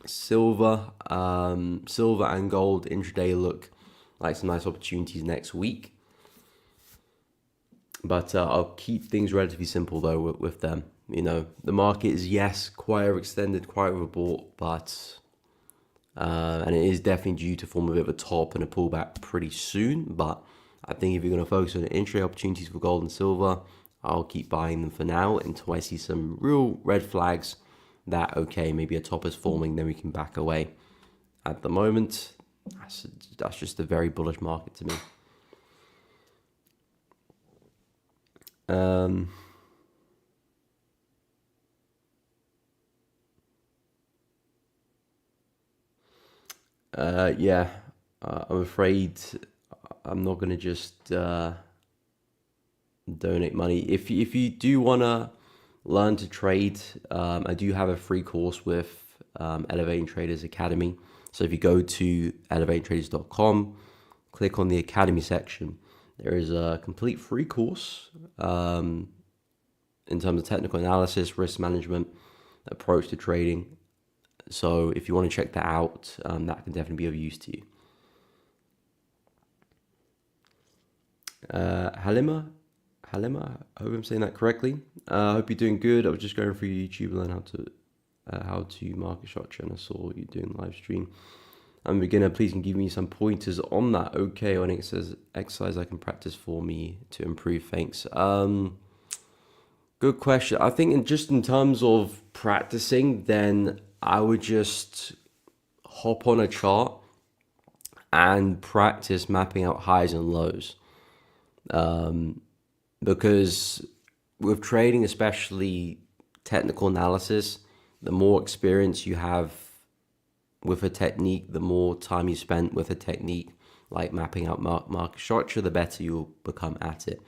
Silver and gold intraday look like some nice opportunities next week. But I'll keep things relatively simple though with them. You know, the market is, yes, quite overextended, quite overbought, but and it is definitely due to form a bit of a top and a pullback pretty soon. But I think if you're going to focus on intraday opportunities for gold and silver, I'll keep buying them for now until I see some real red flags that, okay, maybe a top is forming, then we can back away. At the moment, that's just a very bullish market to me. Yeah, I'm afraid I'm not going to just donate money. If you do want to learn to trade, I do have a free course with Elevating Traders Academy. So if you go to elevatingtraders.com, click on the Academy section, there is a complete free course in terms of technical analysis, risk management, approach to trading. So if you want to check that out, that can definitely be of use to you. Halima, I hope I'm saying that correctly. I hope you're doing good. I was just going through YouTube to learn how to market structure, and I saw you doing live stream. I'm a beginner. Please can give me some pointers on that. Okay, when it says exercise I can practice for me to improve. Thanks. Good question. I think just in terms of practicing, then I would just hop on a chart and practice mapping out highs and lows. Because with trading, especially technical analysis, the more experience you have with a technique, the more time you spend with a technique like mapping out market structure, the better you'll become at it.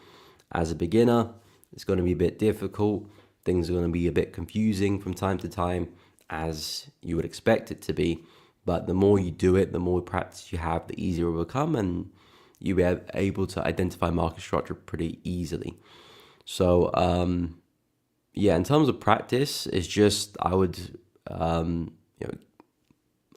As a beginner, it's going to be a bit difficult. Things are going to be a bit confusing from time to time, as you would expect it to be. But the more you do it, the more practice you have, the easier it will become, and you'll be able to identify market structure pretty easily. So, yeah, in terms of practice, it's just I would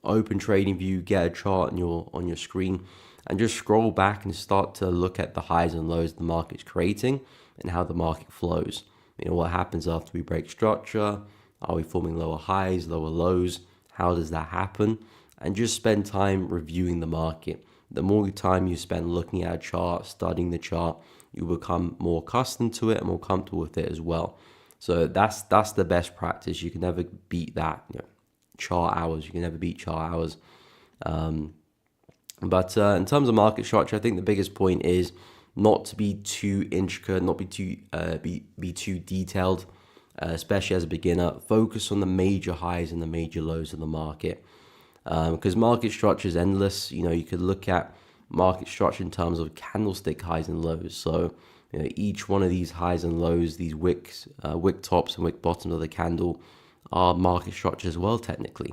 open TradingView, get a chart on your screen, and just scroll back and start to look at the highs and lows the market's creating and how the market flows. You know, what happens after we break structure? Are we forming lower highs, lower lows? How does that happen? And just spend time reviewing the market. The more time you spend looking at a chart, studying the chart, you become more accustomed to it and more comfortable with it as well. So that's the best practice. You can never beat that. You know, chart hours. You can never beat chart hours. But in terms of market structure, I think the biggest point is not to be too intricate, not be too detailed, especially as a beginner. Focus on the major highs and the major lows of the market, because market structure is endless. You know, you could look at market structure in terms of candlestick highs and lows. So, you know, each one of these highs and lows, these wick tops and wick bottoms of the candle, are market structure as well, technically.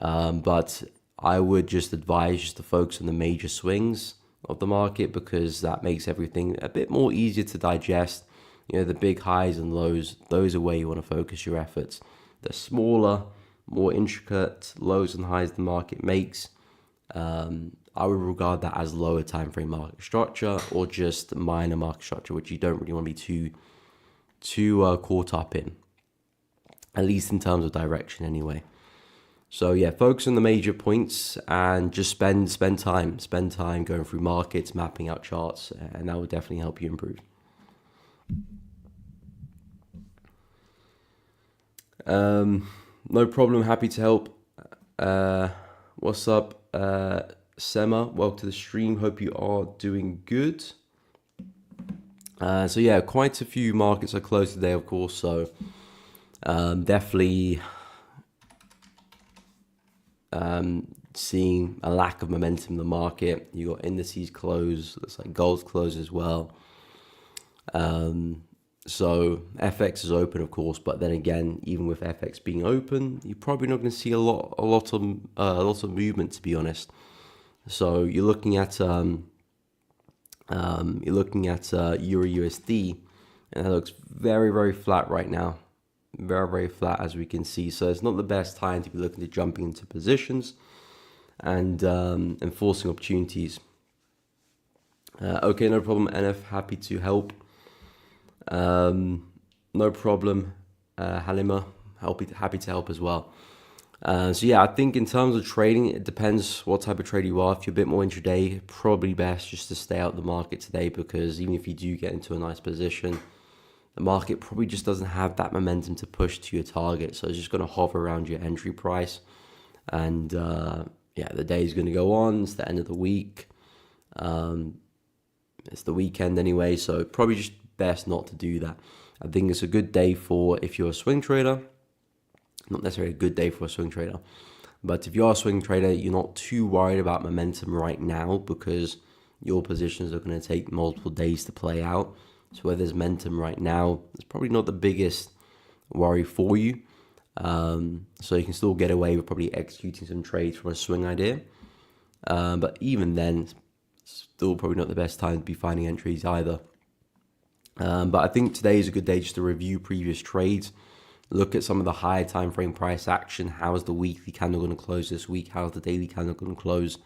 But I would just advise just to focus on the major swings of the market, because that makes everything a bit more easier to digest. You know, the big highs and lows, those are where you want to focus your efforts. The smaller, more intricate lows and highs the market makes, I would regard that as lower time frame market structure, or just minor market structure, which you don't really want to be too caught up in, at least in terms of direction anyway. So yeah, focus on the major points and just spend time going through markets, mapping out charts, and that will definitely help you improve. No problem, happy to help. What's up, Sema? Welcome to the stream. Hope you are doing good. So yeah, quite a few markets are closed today, of course. So definitely seeing a lack of momentum in the market. You got indices closed. Looks like gold's closed as well. So FX is open, of course, but then again, even with FX being open, you're probably not going to see a lot of movement, to be honest. So you're looking at Euro USD, and it looks very, very flat right now. Very, very flat, as we can see. So it's not the best time to be looking to jumping into positions and enforcing opportunities. Okay, no problem, NF, happy to help. No problem, Halima. Happy to help as well. So yeah, I think in terms of trading, it depends what type of trader you are. If you're a bit more intraday, probably best just to stay out of the market today, because even if you do get into a nice position, the market probably just doesn't have that momentum to push to your target. So it's just going to hover around your entry price. And yeah, the day is going to go on. It's the end of the week. It's the weekend anyway, so probably just best not to do that. I think it's a good day for if you're a swing trader. Not necessarily a good day for a swing trader, but if you're a swing trader, you're not too worried about momentum right now because your positions are going to take multiple days to play out. So where there's momentum right now, it's probably not the biggest worry for you. So you can still get away with probably executing some trades from a swing idea. But even then, it's still probably not the best time to be finding entries either. But I think today is a good day just to review previous trades. Look at some of the higher time frame price action. How is the weekly candle going to close this week? How is the daily candle going to close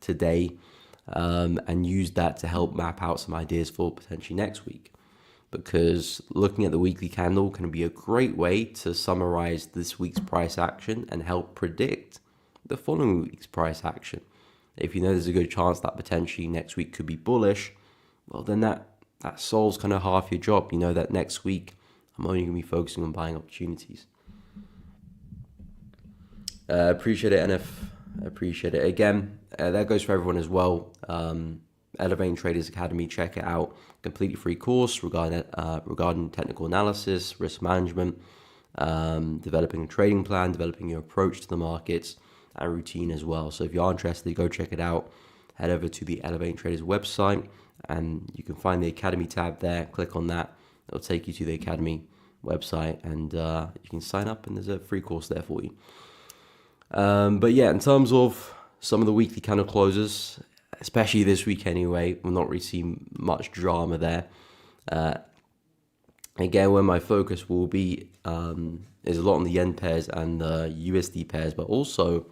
today? And use that to help map out some ideas for potentially next week. Because looking at the weekly candle can be a great way to summarize this week's price action and help predict the following week's price action. If you know there's a good chance that potentially next week could be bullish, well then that solves kind of half your job. You know that next week I'm only going to be focusing on buying opportunities. Appreciate it, NF. Appreciate it. Again, that goes for everyone as well. Elevating Traders Academy, check it out. Completely free course regarding technical analysis, risk management, developing a trading plan, developing your approach to the markets, and routine as well. So if you are interested, go check it out. Head over to the Elevating Traders website, and you can find the Academy tab there. Click on that. It'll take you to the Academy website, and you can sign up, and there's a free course there for you. But yeah, in terms of some of the weekly candle closes, especially this week anyway, we'll not really see much drama there. Again, where my focus will be is a lot on the yen pairs and the USD pairs, but also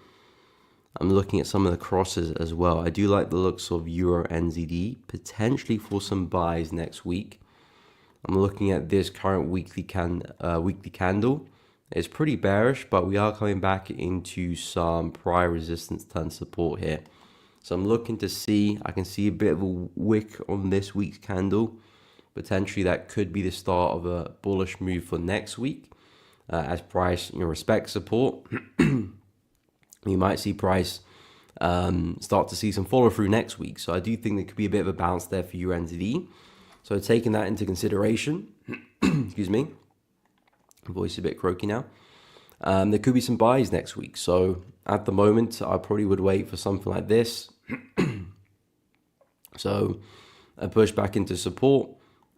I'm looking at some of the crosses as well. I do like the looks of Euro NZD, potentially for some buys next week. I'm looking at this current weekly candle. It's pretty bearish, but we are coming back into some prior resistance turn support here. So I'm looking to see, I can see a bit of a wick on this week's candle. Potentially that could be the start of a bullish move for next week as price respects support. You might see price start to see some follow through next week. So I do think there could be a bit of a bounce there for USD. So taking that into consideration, excuse me, voice a bit croaky now. There could be some buys next week. So at the moment, I probably would wait for something like this. So a push back into support,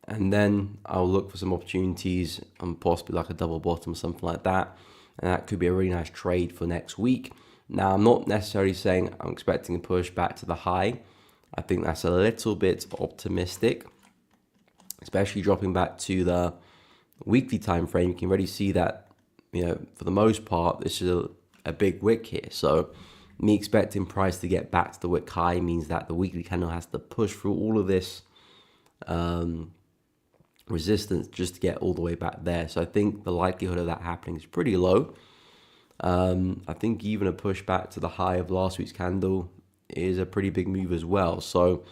and then I'll look for some opportunities and possibly like a double bottom or something like that. And that could be a really nice trade for next week. Now, I'm not necessarily saying I'm expecting a push back to the high. I think that's a little bit optimistic, especially dropping back to the weekly time frame. You can already see that, for the most part, this is a big wick here. So me expecting price to get back to the wick high means that the weekly candle has to push through all of this resistance just to get all the way back there. So I think the likelihood of that happening is pretty low. I think even a push back to the high of last week's candle is a pretty big move as well. So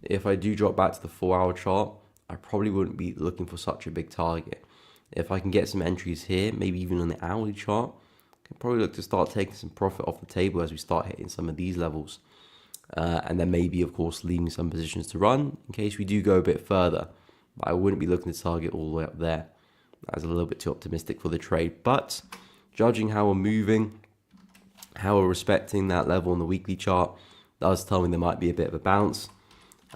if I do drop back to the 4-hour chart, I probably wouldn't be looking for such a big target. If I can get some entries here, maybe even on the hourly chart, I can probably look to start taking some profit off the table as we start hitting some of these levels. And then maybe, of course, leaving some positions to run in case we do go a bit further. But I wouldn't be looking to target all the way up there. That's a little bit too optimistic for the trade. But judging how we're moving, how we're respecting that level on the weekly chart, does tell me there might be a bit of a bounce.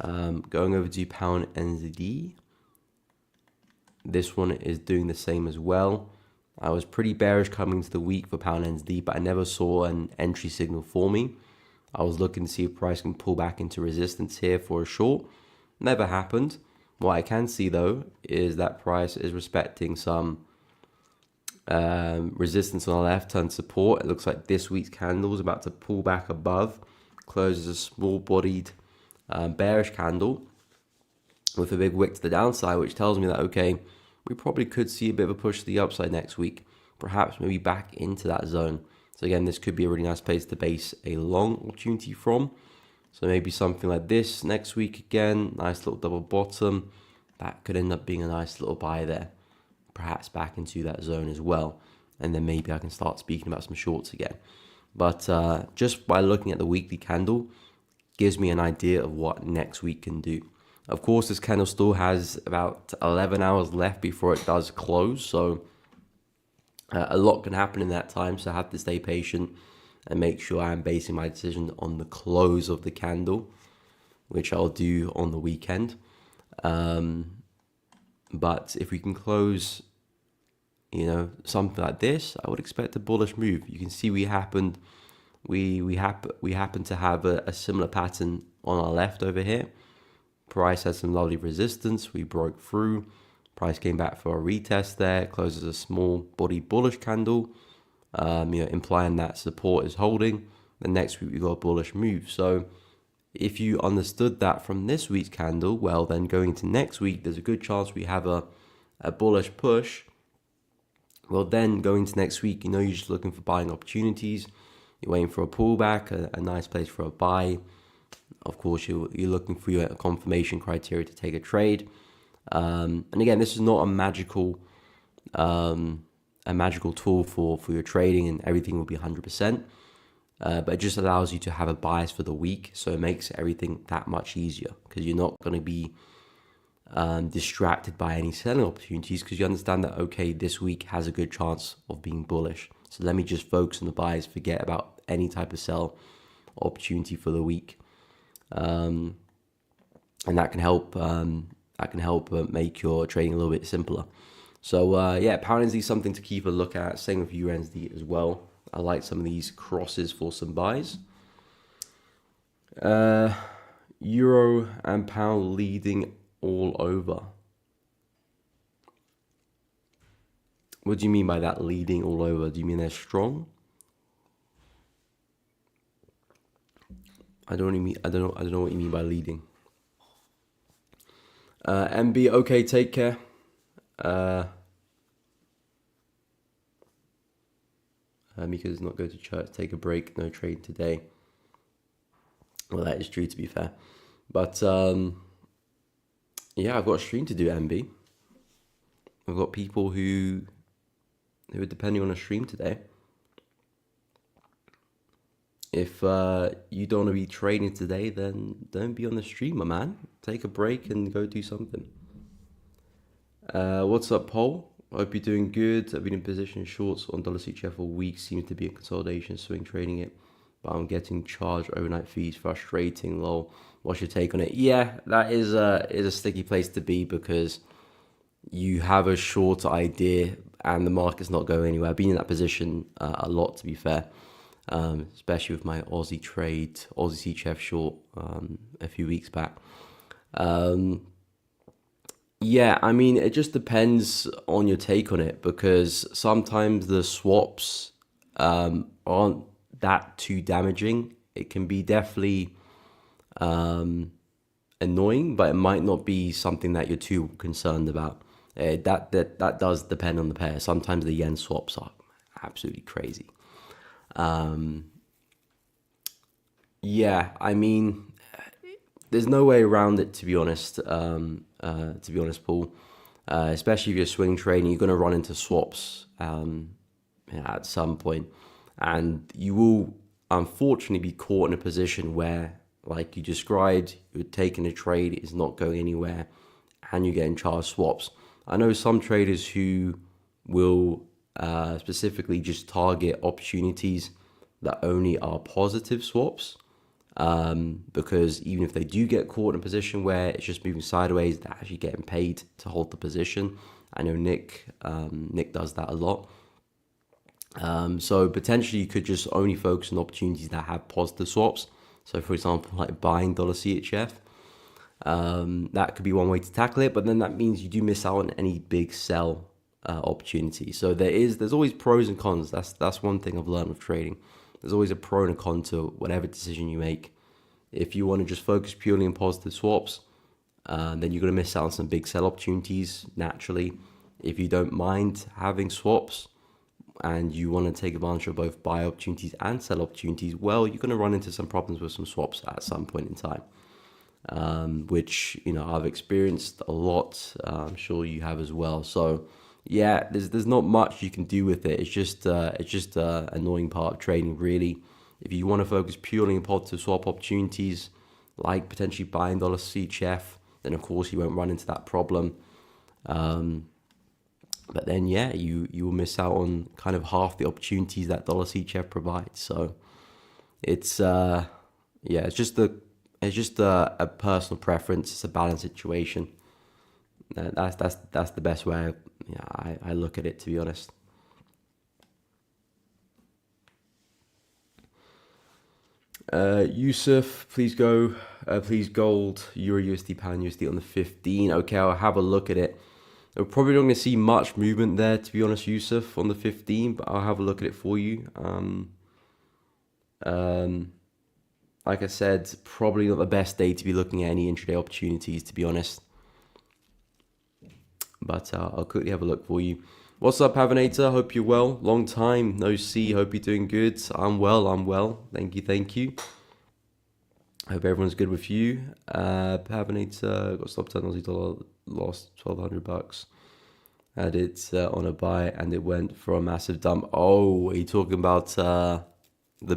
Going over to pound NZD. This one is doing the same as well. I was pretty bearish coming into the week for pound NZD, but I never saw an entry signal for me. I was looking to see if price can pull back into resistance here for a short. Never happened. What I can see though is that price is respecting some resistance on the left and support. It looks like this week's candle is about to pull back above, closes a small bodied bearish candle. with a big wick to the downside, which tells me that, okay, we probably could see a bit of a push to the upside next week, perhaps maybe back into that zone. So again, this could be a really nice place to base a long opportunity from. So maybe something like this next week again, nice little double bottom. That could end up being a nice little buy there, perhaps back into that zone as well. And then maybe I can start speaking about some shorts again. But just by looking at the weekly candle, gives me an idea of what next week can do. Of course, this candle still has about 11 hours left before it does close. So a lot can happen in that time. So I have to stay patient and make sure I'm basing my decision on the close of the candle, which I'll do on the weekend. But if we can close, something like this, I would expect a bullish move. You can see we happen to have a similar pattern on our left over here. Price had some lovely resistance. We broke through. Price came back for a retest there. Closes a small body bullish candle, implying that support is holding. The next week we got a bullish move. So if you understood that from this week's candle, well, then going into next week, there's a good chance we have a bullish push. Well, then going into next week, you're just looking for buying opportunities. You're waiting for a pullback, a nice place for a buy. Of course, you're looking for your confirmation criteria to take a trade. And again, this is not a magical tool for your trading and everything will be 100%. But it just allows you to have a bias for the week. So it makes everything that much easier because you're not going to be distracted by any selling opportunities because you understand that, okay, this week has a good chance of being bullish. So let me just focus on the buys, forget about any type of sell opportunity for the week. And that can help make your trading a little bit simpler. So pound NZ is something to keep a look at. Same with USD as well. I like some of these crosses for some buys. Euro and pound leading all over. What do you mean by that, leading all over? Do you mean they're strong? I don't know what you mean by leading. MB, okay, take care. Mika's not go to church, take a break, no trade today. Well, that is true, to be fair. But I've got a stream to do, MB. I've got people who are depending on a stream today. If you don't want to be trading today, then don't be on the stream, my man. Take a break and go do something. What's up, Paul? Hope you're doing good. I've been in position shorts on $CHF all week. Seems to be a consolidation, swing trading it. But I'm getting charged overnight fees. Frustrating, lol. What's your take on it? Yeah, that is a sticky place to be because you have a short idea and the market's not going anywhere. I've been in that position a lot, to be fair. Especially with my Aussie CHF short a few weeks back. It just depends on your take on it because sometimes the swaps aren't that too damaging. It can be definitely annoying, but it might not be something that you're too concerned about. That does depend on the pair. Sometimes the yen swaps are absolutely crazy. There's no way around it, to be honest. Paul. Especially if you're swing trading, you're going to run into swaps at some point, and you will unfortunately be caught in a position where, like you described, you're taking a trade, it's not going anywhere, and you're getting charged swaps. I know some traders who will specifically just target opportunities that only are positive swaps, because even if they do get caught in a position where it's just moving sideways, they're actually getting paid to hold the position. I know Nick does that a lot. So potentially you could just only focus on opportunities that have positive swaps. So for example, like buying $CHF, that could be one way to tackle it, but then that means you do miss out on any big sell opportunity. So there's always pros and cons. That's one thing I've learned with trading. There's always a pro and a con to whatever decision you make. If you want to just focus purely on positive swaps, then you're going to miss out on some big sell opportunities naturally. If you don't mind having swaps and you want to take advantage of both buy opportunities and sell opportunities, well, you're going to run into some problems with some swaps at some point in time, which, you know, I've experienced a lot. I'm sure you have as well. So yeah, there's not much you can do with it. It's just annoying part of trading, really. If you want to focus purely on positive swap opportunities, like potentially buying dollar CHF, then of course you won't run into that problem. But then yeah, you will miss out on kind of half the opportunities that dollar CHF provides. So it's it's just a personal preference. It's a balanced situation. That's the best way I look at it, to be honest. Yusuf, please go. Please gold, Euro USD, Pound USD on the 15. Okay, I'll have a look at it. We're probably not going to see much movement there, to be honest, Yusuf, on the 15, but I'll have a look at it for you. Like I said, probably not the best day to be looking at any intraday opportunities, to be honest. But I'll quickly have a look for you. What's up, Pavanator? Hope you're well. Long time no see. Hope you're doing good. I'm well. Thank you. Hope everyone's good with you. Pavanator got stopped at Aussie dollar, lost $1,200. Had it on a buy and it went for a massive dump. Oh, are you talking about the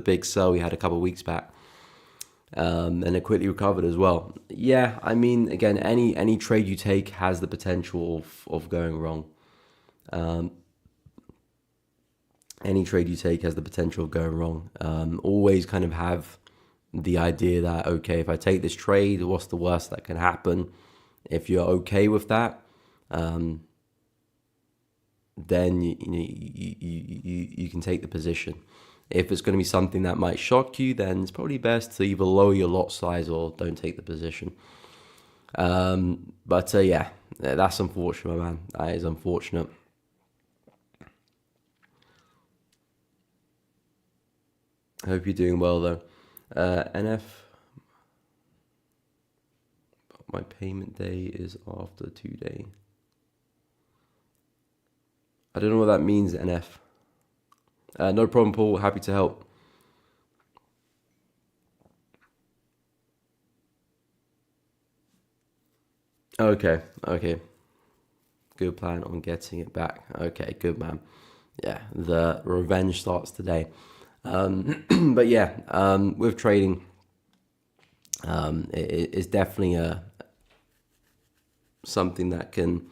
big sell we had a couple of weeks back? And it quickly recovered as well. Yeah, I mean, again, any trade you take has the potential of going wrong. Any trade you take has the potential of going wrong. Always kind of have the idea that, okay, if I take this trade, what's the worst that can happen? If you're okay with that, then you can take the position. If it's going to be something that might shock you, then it's probably best to either lower your lot size or don't take the position. But yeah, that's unfortunate, man. That is unfortunate. I hope you're doing well, though. NF, my payment day is after 2 day. I don't know what that means, NF. No problem, Paul. Happy to help. Okay. Good plan on getting it back. Okay, good, man. Yeah, the revenge starts today. But yeah, with trading, it's definitely something that can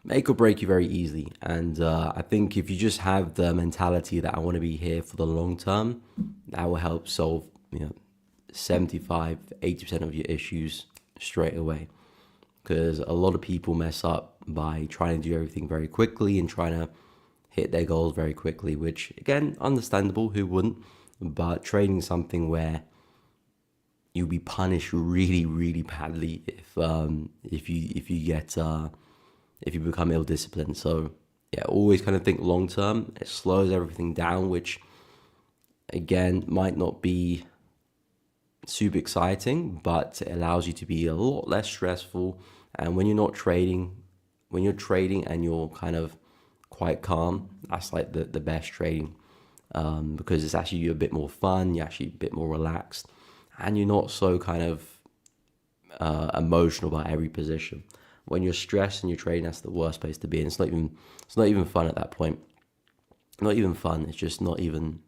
make or break you very easily. And I think if you just have the mentality that I want to be here for the long term, that will help solve 75-80% of your issues straight away. Because a lot of people mess up by trying to do everything very quickly and trying to hit their goals very quickly, which again, understandable, who wouldn't? But trading something where you'll be punished really, really badly if you become ill-disciplined. So yeah, always kind of think long term. It slows everything down, which again might not be super exciting, but it allows you to be a lot less stressful. And when you're not trading, when you're trading and you're kind of quite calm, that's like the best trading, because it's actually a bit more fun, you're actually a bit more relaxed, and you're not so kind of emotional about every position. When you're stressed and you're trading, that's the worst place to be, and it's not even fun at that point. Not even fun. It's just not even.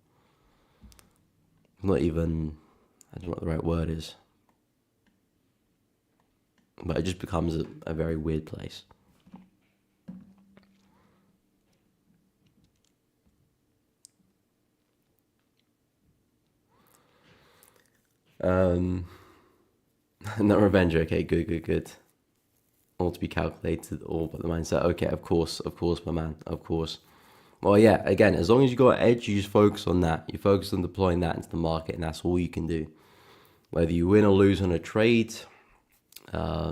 I don't know what the right word is, but it just becomes a very weird place. Not revenge. Okay, good. All to be calculated, all but the mindset. Okay, of course, my man, of course. Well, yeah, again, as long as you got an edge, you just focus on that. You focus on deploying that into the market, and that's all you can do. Whether you win or lose on a trade, that's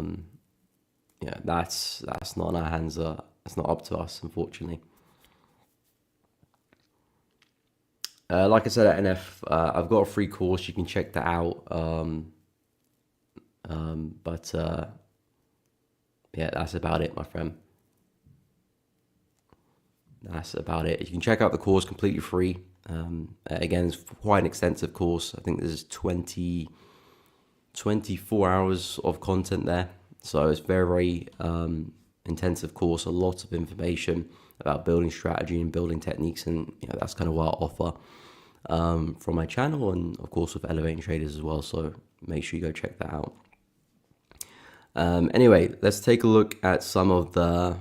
not in our hands. That's not up to us, unfortunately. Like I said at NF, I've got a free course. You can check that out. But yeah, that's about it, my friend. That's about it. You can check out the course completely free. Again, it's quite an extensive course. I think there's 24 hours of content there. So it's very, very intensive course, a lot of information about building strategy and building techniques. And that's kind of what I offer from my channel, and of course with Elevating Traders as well. So make sure you go check that out. Anyway, let's take a look at some of the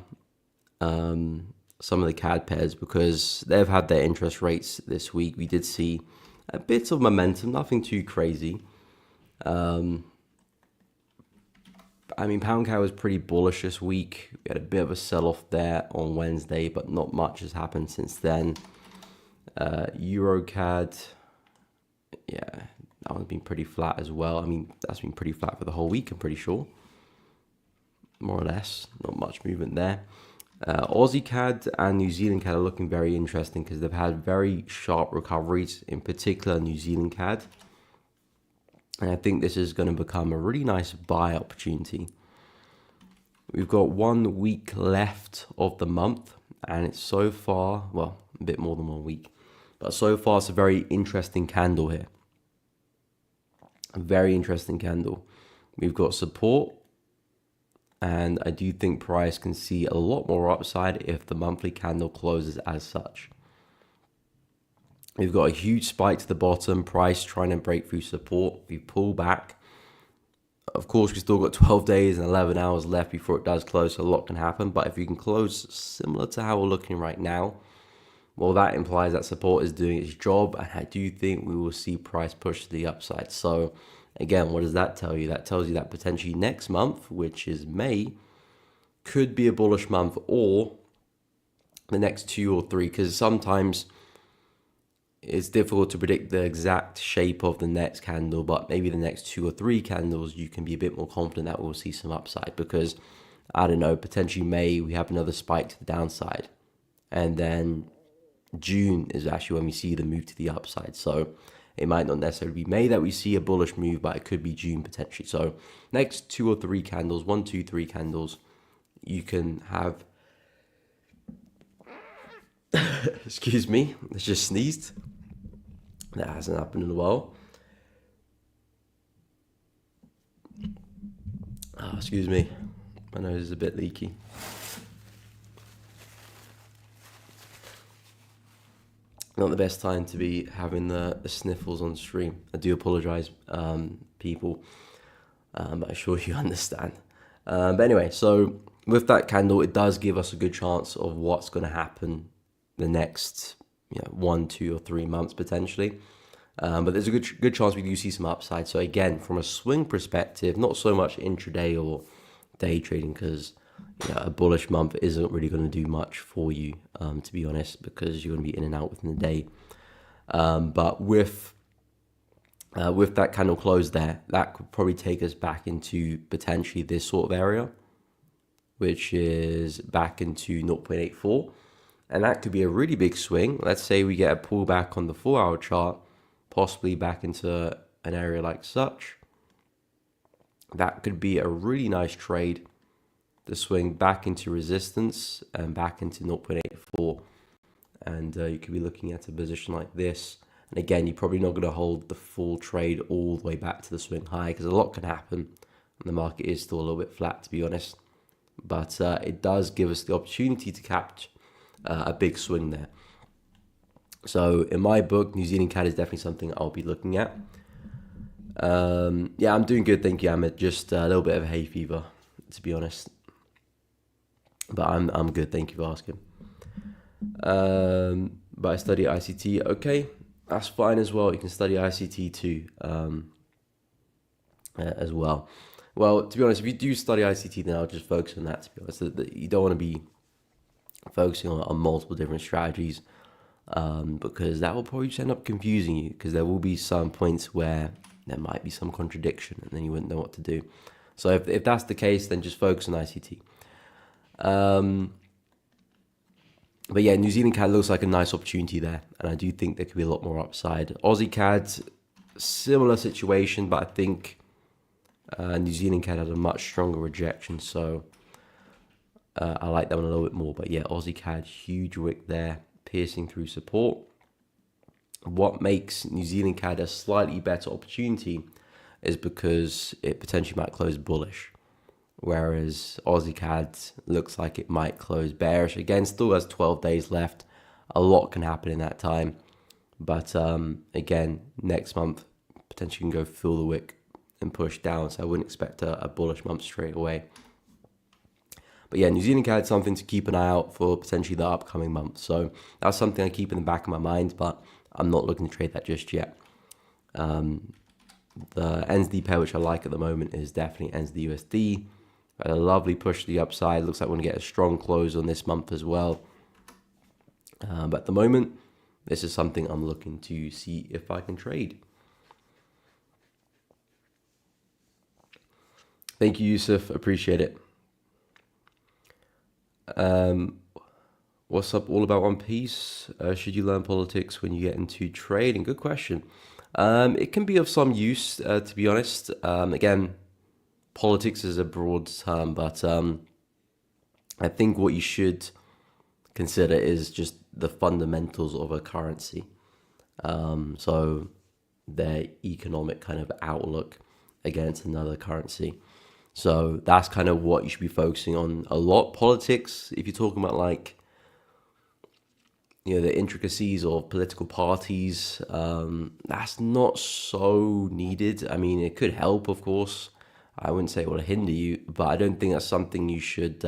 CAD pairs, because they've had their interest rates this week. We did see a bit of momentum, nothing too crazy. I mean, pound CAD was pretty bullish this week. We had a bit of a sell-off there on Wednesday, but not much has happened since then. Euro CAD, yeah, that one's been pretty flat as well. I mean, that's been pretty flat for the whole week, I'm pretty sure. More or less, not much movement there. Aussie CAD and New Zealand CAD are looking very interesting because they've had very sharp recoveries, in particular New Zealand CAD. And I think this is going to become a really nice buy opportunity. We've got 1 week left of the month, and it's so far, well, a bit more than 1 week, but so far it's a very interesting candle here. A very interesting candle. We've got support, and I do think price can see a lot more upside if the monthly candle closes as such. We've got a huge spike to the bottom, price trying to break through support. We pull back. Of course, we've still got 12 days and 11 hours left before it does close, so a lot can happen. But if you can close similar to how we're looking right now, well, that implies that support is doing its job, and I do think we will see price push to the upside. So again, what does that tell you? That tells you that potentially next month, which is May, could be a bullish month, or the next 2 or 3, because sometimes it's difficult to predict the exact shape of the next candle, but maybe the next 2 or 3 candles, you can be a bit more confident that we'll see some upside, because, I don't know, potentially May, we have another spike to the downside. And then June is actually when we see the move to the upside. So it might not necessarily be May that we see a bullish move, but it could be June potentially. So next 2 or 3 candles, 1, 2, 3 candles, you can have, excuse me, I just sneezed. That hasn't happened in a while. Oh, excuse me, my nose is a bit leaky. Not the best time to be having the sniffles on stream. I do apologize, people, but I'm sure you understand. But anyway, so with that candle, it does give us a good chance of what's going to happen the next 1, 2, or 3 months potentially. But there's a good chance we do see some upside. So again, from a swing perspective, not so much intraday or day trading, because a bullish month isn't really going to do much for you, to be honest, because you're going to be in and out within the day. But with that candle close there, that could probably take us back into potentially this sort of area, which is back into 0.84. And that could be a really big swing. Let's say we get a pullback on the 4-hour chart, possibly back into an area like such. That could be a really nice trade to swing back into resistance and back into 0.84. And you could be looking at a position like this. And again, you're probably not going to hold the full trade all the way back to the swing high, because a lot can happen. And the market is still a little bit flat, to be honest. But it does give us the opportunity to capture a big swing there. So in my book, New Zealand CAD is definitely something I'll be looking at. Yeah, I'm doing good, thank you, Ahmed. Just a little bit of hay fever, to be honest. But I'm good, thank you for asking. But I study ICT. Okay, that's fine as well. You can study ICT too, as well. Well, to be honest, if you do study ICT, then I'll just focus on that, to be honest. You don't want to be focusing on multiple different strategies, because that will probably just end up confusing you, because there will be some points where there might be some contradiction and then you wouldn't know what to do. So if that's the case, then just focus on ICT. But yeah, New Zealand CAD looks like a nice opportunity there, and I do think there could be a lot more upside. Aussie CAD, similar situation, but I think New Zealand CAD had a much stronger rejection, so I like that one a little bit more. But yeah, Aussie CAD, huge wick there, piercing through support. What makes New Zealand CAD a slightly better opportunity is because it potentially might close bullish, whereas Aussie CAD looks like it might close bearish. Again, still has 12 days left. A lot can happen in that time. But again, next month, potentially can go fill the wick and push down. So I wouldn't expect a bullish month straight away. But yeah, New Zealand CAD is something to keep an eye out for potentially the upcoming month. So that's something I keep in the back of my mind, but I'm not looking to trade that just yet. The NZD pair, which I like at the moment, is definitely NZD USD. Got a lovely push to the upside. Looks like we're going to get a strong close on this month as well. But at the moment, this is something I'm looking to see if I can trade. Thank you, Yusuf. Appreciate it. What's up all about One Piece? Should you learn politics when you get into trading? Good question. It can be of some use, to be honest. Again, politics is a broad term, but I think what you should consider is just the fundamentals of a currency. So their economic kind of outlook against another currency. So that's kind of what you should be focusing on a lot. Politics, if you're talking about like, the intricacies of political parties, that's not so needed. I mean, it could help, of course. I wouldn't say it will hinder you, but I don't think that's something you should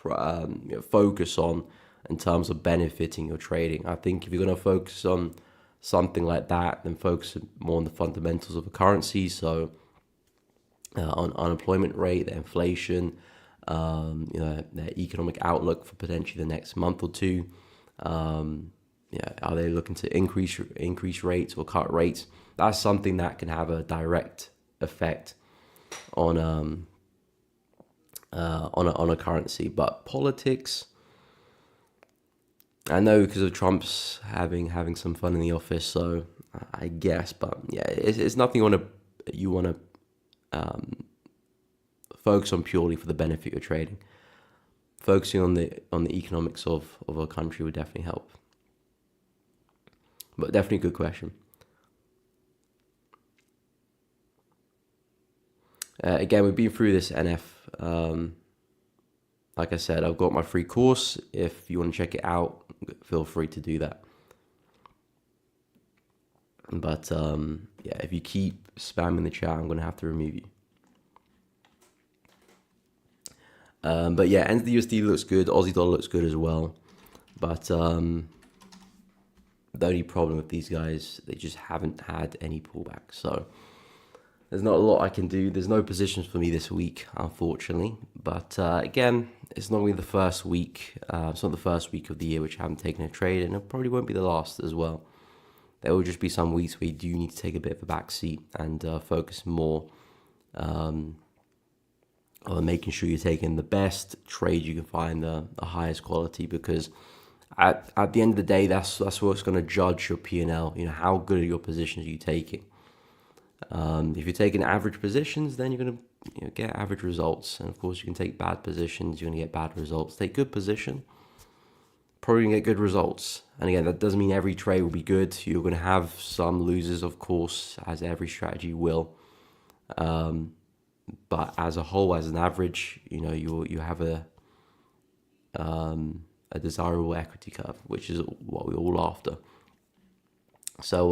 focus on in terms of benefiting your trading. I think if you're going to focus on something like that, then focus more on the fundamentals of a currency. So on unemployment rate, the inflation, their economic outlook for potentially the next month or two. Are they looking to increase rates or cut rates? That's something that can have a direct effect on a currency. But politics, I know because of Trump's having some fun in the office, so I guess. But yeah, it's nothing you want to focus on purely for the benefit you're trading. Focusing on the economics of a country would definitely help. But definitely a good question. Again, we've been through this NF. Like I said, I've got my free course. If you want to check it out, feel free to do that. But if you keep spamming the chat, I'm going to have to remove you. But yeah, NZD USD looks good. Aussie dollar looks good as well. But the only problem with these guys, they just haven't had any pullback. So there's not a lot I can do. There's no positions for me this week, unfortunately. But again, it's not really the first week. It's not the first week of the year which I haven't taken a trade, and it probably won't be the last as well. There will just be some weeks where you do need to take a bit of a back seat and focus more on making sure you're taking the best trade you can find, the highest quality, because at the end of the day, that's what's going to judge your P&L. How good are your positions you taking? If you're taking average positions, then you're going to get average results. And of course, you can take bad positions, you're going to get bad results. Take good position, probably going to get good results. And again, that doesn't mean every trade will be good. You're going to have some losers, of course, as every strategy will. But as a whole, as an average, you have a desirable equity curve, which is what we're all after. So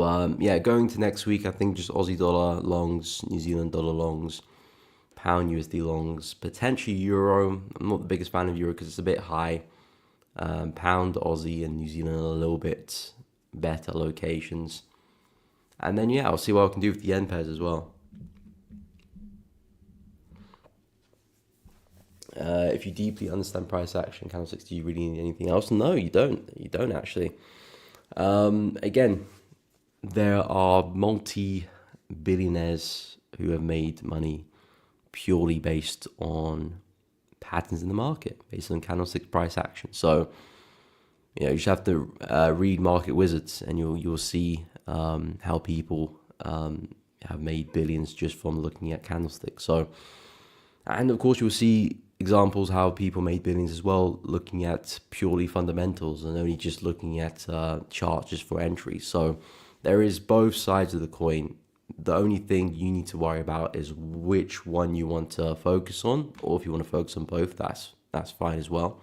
going to next week, I think just Aussie dollar longs, New Zealand dollar longs, pound USD longs, potentially euro. I'm not the biggest fan of euro because it's a bit high. Pound, Aussie, and New Zealand are a little bit better locations. And then I'll see what I can do with the yen pairs as well. If you deeply understand price action candlesticks, do you really need anything else? No, you don't. You don't actually. Again, there are multi-billionaires who have made money purely based on patterns in the market, based on candlestick price action. So, you just have to read Market Wizards, and you'll see how people have made billions just from looking at candlesticks. So, and of course, you'll see examples how people made billions as well, looking at purely fundamentals and only just looking at charts just for entry. So there is both sides of the coin. The only thing you need to worry about is which one you want to focus on, or if you want to focus on both, that's fine as well.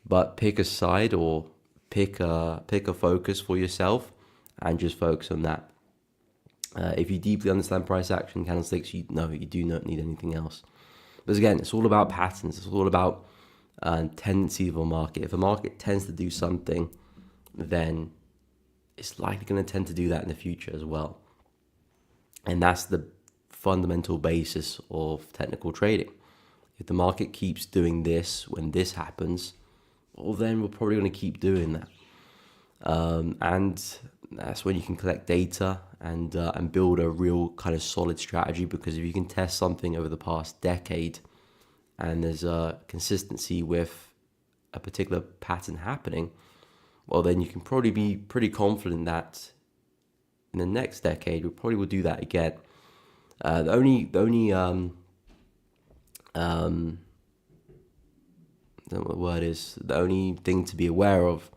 But pick a side or pick a focus for yourself and just focus on that. If you deeply understand price action candlesticks, you do not need anything else. But again, it's all about patterns. It's all about tendencies of a market. If a market tends to do something, then it's likely going to tend to do that in the future as well. And that's the fundamental basis of technical trading. If the market keeps doing this when this happens, well, then we're probably going to keep doing that. And that's when you can collect data and build a real kind of solid strategy. Because if you can test something over the past decade and there's a consistency with a particular pattern happening, well, then you can probably be pretty confident that in the next decade we probably will do that again. The only thing to be aware of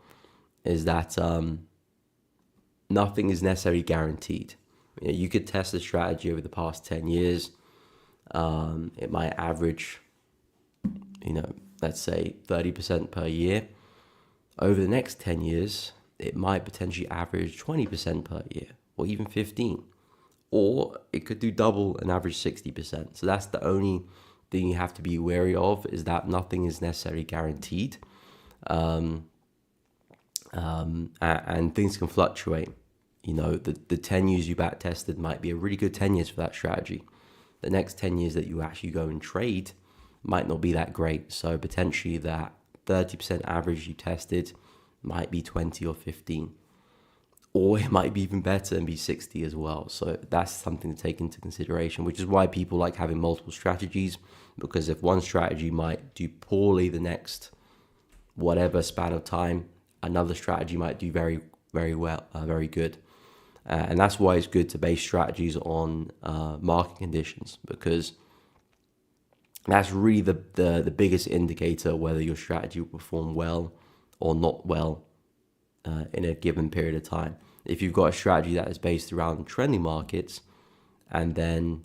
is that nothing is necessarily guaranteed. You could test a strategy over the past 10 years. It might average, let's say 30% per year. Over the next 10 years, it might potentially average 20% per year, or even 15%. Or it could do double and average 60%. So that's the only thing you have to be wary of, is that nothing is necessarily guaranteed. And things can fluctuate. The 10 years you back tested might be a really good 10 years for that strategy. The next 10 years that you actually go and trade might not be that great. So potentially that 30% average you tested might be 20 or 15. Or it might be even better and be 60 as well. So that's something to take into consideration, which is why people like having multiple strategies. Because if one strategy might do poorly the next whatever span of time, another strategy might do very, very well, very good. And that's why it's good to base strategies on market conditions, because that's really the biggest indicator whether your strategy will perform well or not well in a given period of time. If you've got a strategy that is based around trending markets, and then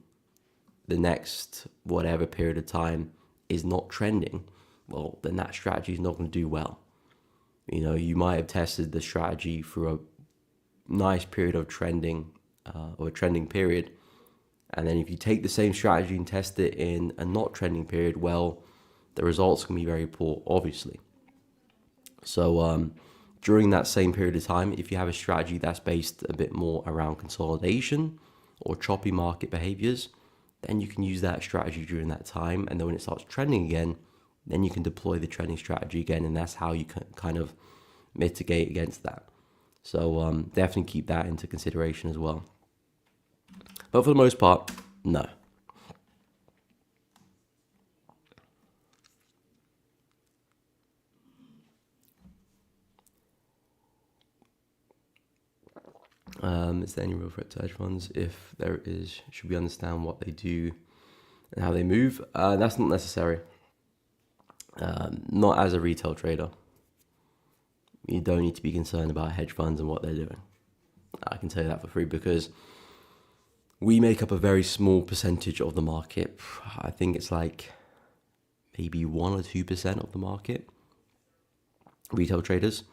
the next whatever period of time is not trending, well, then that strategy is not going to do well. You might have tested the strategy through a nice period of trending or a trending period, and then if you take the same strategy and test it in a not trending period, well, the results can be very poor, obviously. So during that same period of time, if you have a strategy that's based a bit more around consolidation or choppy market behaviors, then you can use that strategy during that time. And then when it starts trending again, then you can deploy the trending strategy again. And that's how you can kind of mitigate against that. So definitely keep that into consideration as well. But for the most part, no. Is there any real threat to hedge funds? If there is, should we understand what they do and how they move? That's not necessary. Not as a retail trader. You don't need to be concerned about hedge funds and what they're doing. I can tell you that for free, because we make up a very small percentage of the market. I think it's like maybe 1 or 2% of the market, retail traders.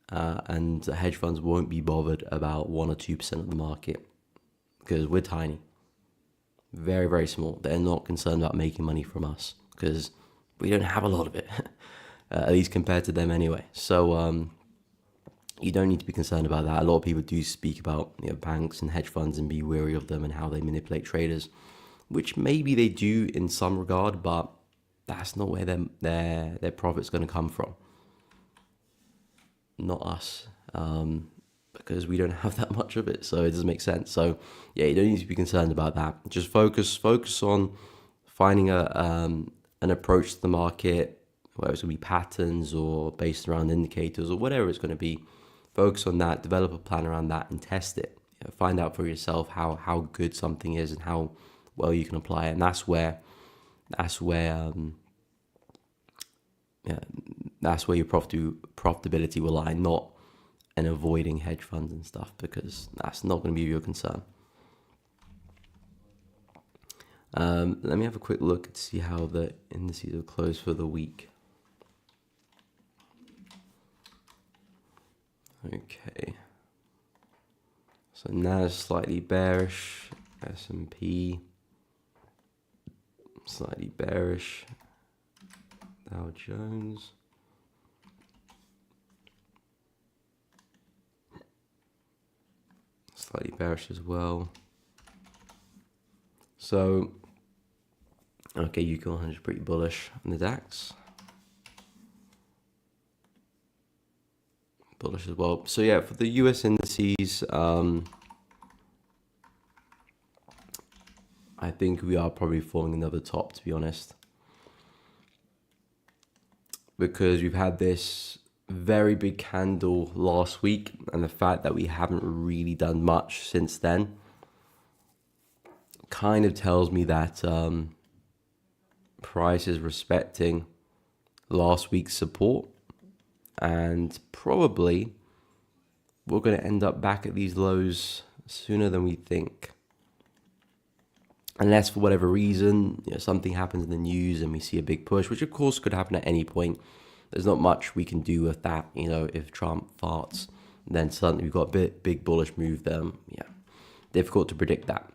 And hedge funds won't be bothered about 1 or 2% of the market, because we're tiny, very, very small. They're not concerned about making money from us because we don't have a lot of it, at least compared to them anyway. So you don't need to be concerned about that. A lot of people do speak about banks and hedge funds and be wary of them and how they manipulate traders, which maybe they do in some regard, but that's not where their profit's going to come from. Not us, because we don't have that much of it, so it doesn't make sense. So yeah, you don't need to be concerned about that. Just focus on finding an approach to the market, whether it's going to be patterns or based around indicators or whatever it's going to be. Focus on that, develop a plan around that, and test it. Find out for yourself how good something is and how well you can apply it. And that's where yeah, that's where your profitability will lie, not in avoiding hedge funds and stuff, because that's not going to be your concern. Let me have a quick look to see how the indices are closed for the week. Okay. So NAS slightly bearish, S&P slightly bearish, Dow Jones slightly bearish as well. So, okay, UK 100 pretty bullish on the DAX. Bullish as well. So yeah, for the US indices, I think we are probably forming another top, to be honest, because we've had this very big candle last week, and the fact that we haven't really done much since then kind of tells me that price is respecting last week's support, and probably we're going to end up back at these lows sooner than we think. Unless for whatever reason, something happens in the news and we see a big push, which of course could happen at any point. There's not much we can do with that. If Trump farts, then suddenly we've got a big bullish move there. Yeah, difficult to predict that.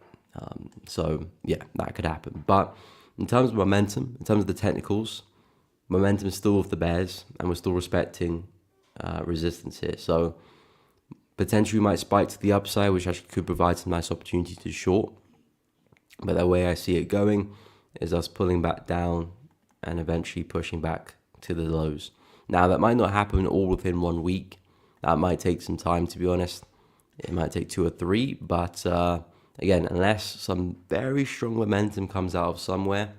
So yeah, that could happen. But in terms of momentum, in terms of the technicals, momentum is still with the bears, and we're still respecting resistance here. So potentially we might spike to the upside, which actually could provide some nice opportunity to short. But the way I see it going is us pulling back down and eventually pushing back to the lows. Now, that might not happen all within 1 week. That might take some time, to be honest. It might take 2 or 3. But again, unless some very strong momentum comes out of somewhere,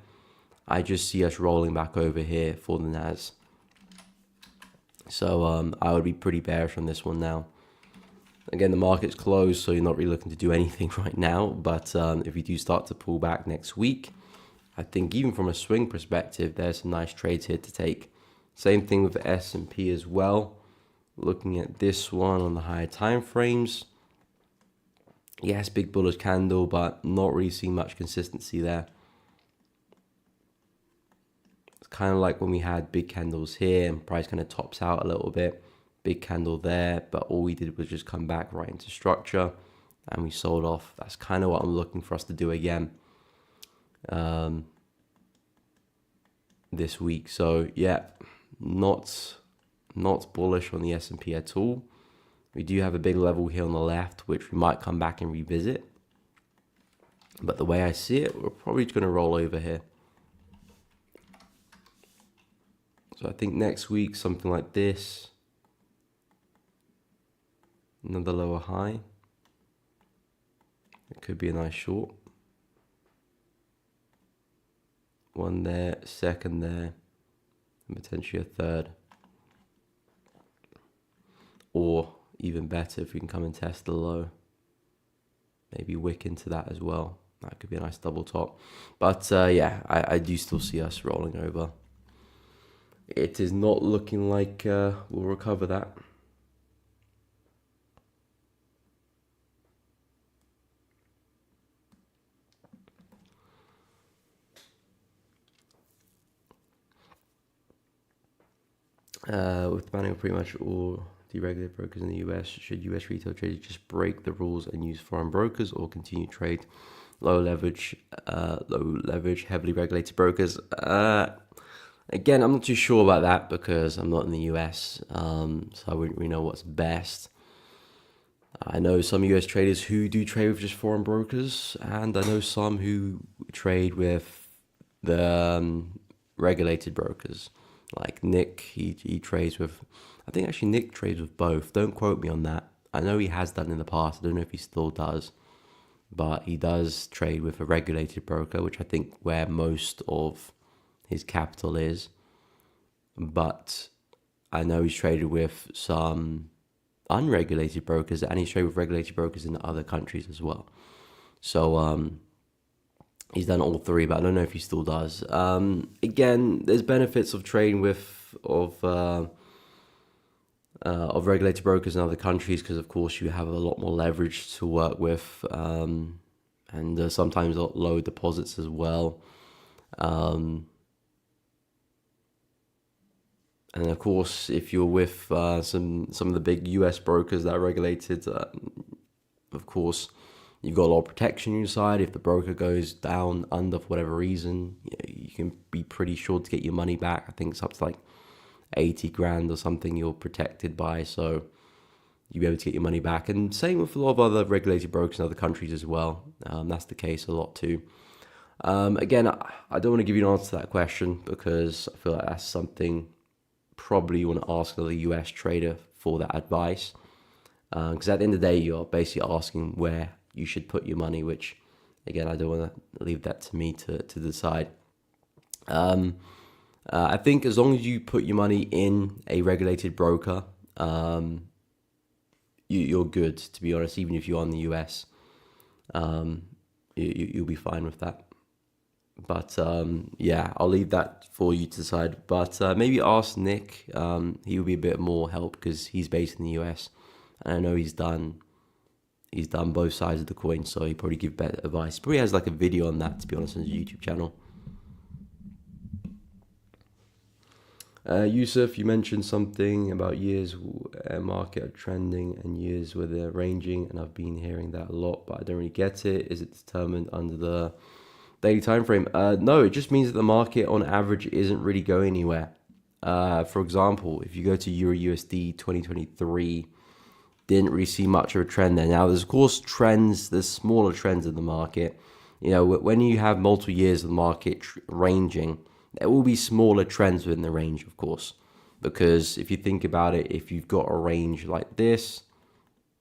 I just see us rolling back over here for the NAS. So I would be pretty bearish on this one now. Again, the market's closed, so you're not really looking to do anything right now. But if we do start to pull back next week, I think even from a swing perspective, there's some nice trades here to take. Same thing with the S&P as well. Looking at this one on the higher time frames. Yes, big bullish candle, but not really seeing much consistency there. It's kind of like when we had big candles here and price kind of tops out a little bit. Big candle there, but all we did was just come back right into structure and we sold off. That's kind of what I'm looking for us to do again this week. So yeah, not bullish on the S&P at all. We do have a big level here on the left, which we might come back and revisit. But the way I see it, we're probably going to roll over here. So I think next week, something like this. Another lower high. It could be a nice short. One there, second there, and potentially a third. Or even better, if we can come and test the low, maybe wick into that as well. That could be a nice double top. But yeah, I do still see us rolling over. It is not looking like we'll recover that. With banning of pretty much all deregulated brokers in the US, should US retail traders just break the rules and use foreign brokers, or continue trade low leverage, heavily regulated brokers? Again, I'm not too sure about that because I'm not in the US, so I wouldn't really know what's best. I know some US traders who do trade with just foreign brokers, and I know some who trade with the regulated brokers. Like Nick, he trades with, I think actually Nick trades with both. Don't quote me on that. I know he has done in the past. I don't know if he still does. But he does trade with a regulated broker, which I think where most of his capital is. But I know he's traded with some unregulated brokers, and he's traded with regulated brokers in other countries as well. So he's done all three, but I don't know if he still does. Again, there's benefits of trading with of regulated brokers in other countries because, of course, you have a lot more leverage to work with, and sometimes low deposits as well. And of course, if you're with some of the big US brokers that are regulated, of course, you've got a lot of protection on your side. If the broker goes down under for whatever reason, you can be pretty sure to get your money back. I think it's up to like 80 grand or something you're protected by, so you'll be able to get your money back. And same with a lot of other regulated brokers in other countries as well. That's the case a lot too. Again, I don't want to give you an answer to that question because I feel like that's something probably you want to ask another US trader for that advice. Because at the end of the day, you're basically asking where you should put your money, which, again, I don't want to leave that to me to decide. I think as long as you put your money in a regulated broker, you're good, to be honest, even if you're on the US. You'll be fine with that. But yeah, I'll leave that for you to decide. But maybe ask Nick. He will be a bit more help because he's based in the US. And I know he's done both sides of the coin, so he probably give better advice. Probably has like a video on that, to be honest, on his YouTube channel. Yusuf, you mentioned something about years market are trending and years where they're ranging, and I've been hearing that a lot, but I don't really get it. Is it determined under the daily time frame? No, it just means that the market on average isn't really going anywhere. For example, if you go to Euro USD 2023, didn't really see much of a trend there. Now, there's of course trends, there's smaller trends in the market. You know, when you have multiple years of the market ranging, there will be smaller trends within the range, of course, because if you think about it, if you've got a range like this,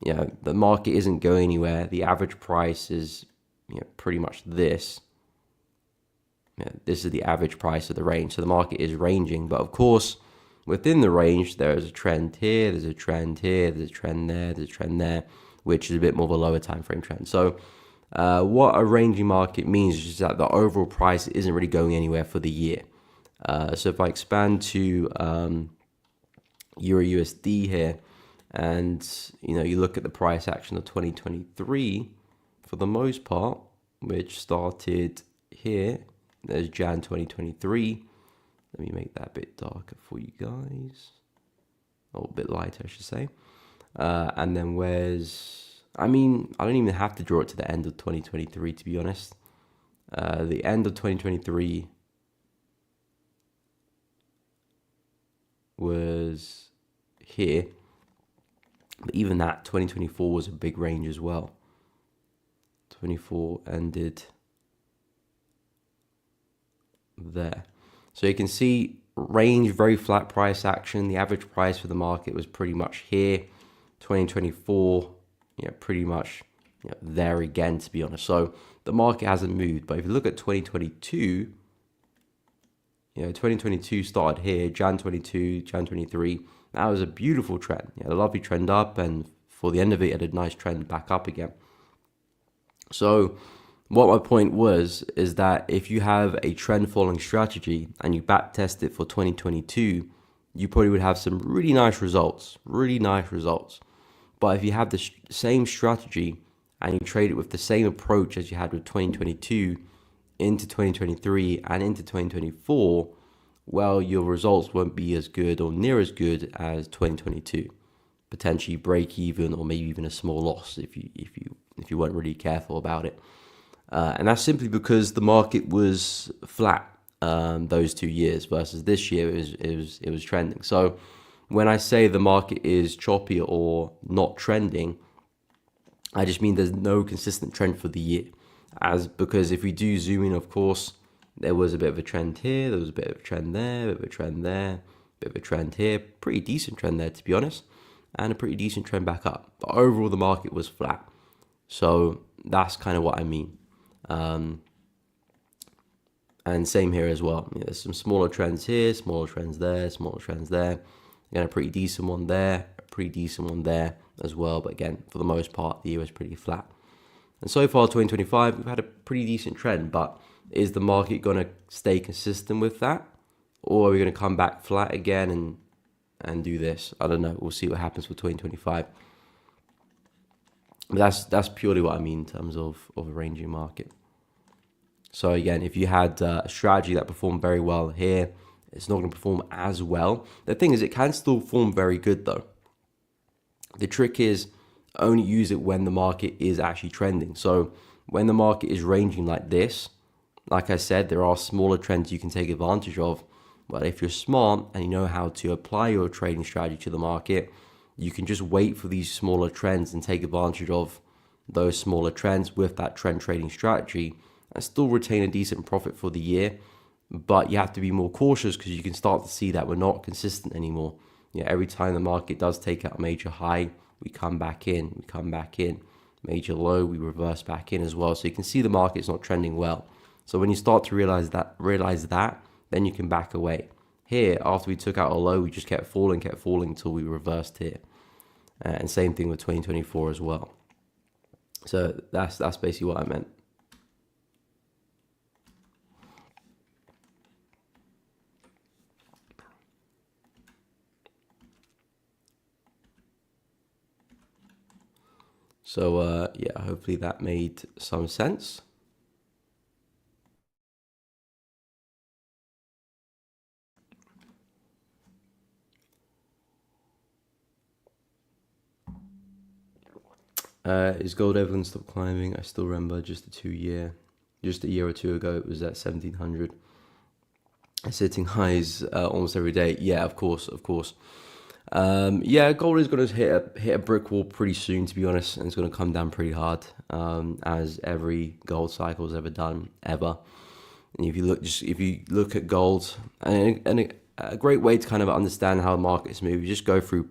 you know, the market isn't going anywhere. The average price is, you know, pretty much this. You know, this is the average price of the range. So the market is ranging, but of course, within the range, there is a trend here, there's a trend here, there's a trend there, there's a trend there, which is a bit more of a lower time frame trend. So what a ranging market means is that the overall price isn't really going anywhere for the year. So if I expand to Euro USD here, and you know, you look at the price action of 2023, for the most part, which started here, there's Jan 2023. Let me make that a bit darker for you guys, or a bit lighter, I should say. And then I don't even have to draw it to the end of 2023, to be honest. The end of 2023 was here. But even that, 2024 was a big range as well. 24 ended there. So you can see range, very flat price action. The average price for the market was pretty much here. 2024, pretty much there again, to be honest. So the market hasn't moved. But if you look at 2022, 2022 started here, Jan 22, Jan 23. That was a beautiful trend. A lovely trend up, and for the end of it, it had a nice trend back up again. So what my point is that if you have a trend following strategy and you back test it for 2022, you probably would have some really nice results. But if you have the same strategy and you trade it with the same approach as you had with 2022 into 2023 and into 2024, well, your results won't be as good or near as good as 2022. Potentially break even, or maybe even a small loss if you weren't really careful about it. And that's simply because the market was flat those 2 years versus this year it was trending. So when I say the market is choppy or not trending, I just mean there's no consistent trend for the year. Because if we do zoom in, of course, there was a bit of a trend here, there was a bit of a trend there, a bit of a trend there, a bit of a trend here, pretty decent trend there, to be honest, and a pretty decent trend back up. But overall, the market was flat. So that's kind of what I mean. And same here as well. There's some smaller trends here, smaller trends there, smaller trends there. Again, a pretty decent one there, a pretty decent one there as well. But again, for the most part, the year was pretty flat. And so far, 2025, we've had a pretty decent trend. But is the market going to stay consistent with that? or are we going to come back flat again and do this? I don't know. We'll see what happens for 2025. But that's purely what I mean in terms of a ranging market. So again, if you had a strategy that performed very well here, it's not going to perform as well. The thing is, it can still perform very good though. The trick is only use it when the market is actually trending. So when the market is ranging like this, like I said, there are smaller trends you can take advantage of. But if you're smart and you know how to apply your trading strategy to the market, you can just wait for these smaller trends and take advantage of those smaller trends with that trend trading strategy and still retain a decent profit for the year. But you have to be more cautious because you can start to see that we're not consistent anymore. Yeah, every time the market does take out a major high, we come back in, major low, we reverse back in as well. So you can see the market's not trending well. So when you start to realize that, then you can back away. Here, after we took out a low, we just kept falling until we reversed here. And same thing with 2024 as well. So that's basically what I meant. So yeah, hopefully that made some sense. Is gold ever going to stop climbing? I still remember just a year or two ago, it was at 1700. Sitting highs almost every day. Yeah, of course. Yeah, gold is going to hit a brick wall pretty soon, to be honest, and it's going to come down pretty hard, as every gold cycle has ever done, ever. And if you look at gold, and a great way to kind of understand how the markets move, you just go through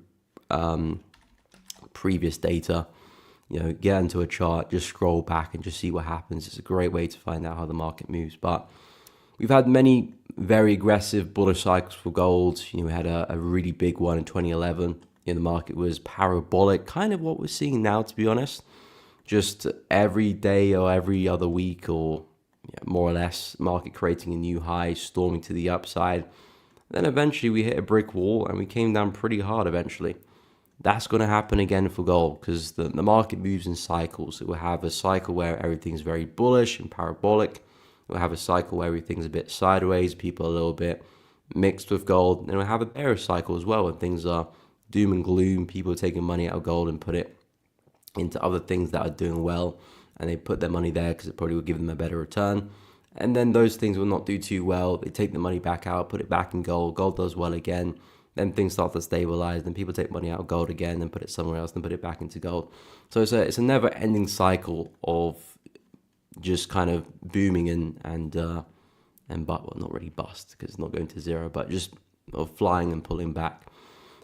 previous data. Get into a chart, just scroll back and just see what happens. It's a great way to find out how the market moves. But we've had many very aggressive bullish cycles for gold. We had a really big one in 2011. The market was parabolic, kind of what we're seeing now, to be honest. Just every day or every other week, or more or less, market creating a new high, storming to the upside. Then eventually we hit a brick wall and we came down pretty hard eventually. That's going to happen again for gold because the market moves in cycles. It will have a cycle where everything's very bullish and parabolic. We'll have a cycle where everything's a bit sideways, people are a little bit mixed with gold. And we'll have a bearish cycle as well when things are doom and gloom. People are taking money out of gold and put it into other things that are doing well. And they put their money there because it probably will give them a better return. And then those things will not do too well. They take the money back out, put it back in gold. Gold does well again. Then things start to stabilize. Then people take money out of gold again and put it somewhere else and put it back into gold. So it's a never-ending cycle of just kind of booming and but well, not really bust because it's not going to zero, but just of flying and pulling back.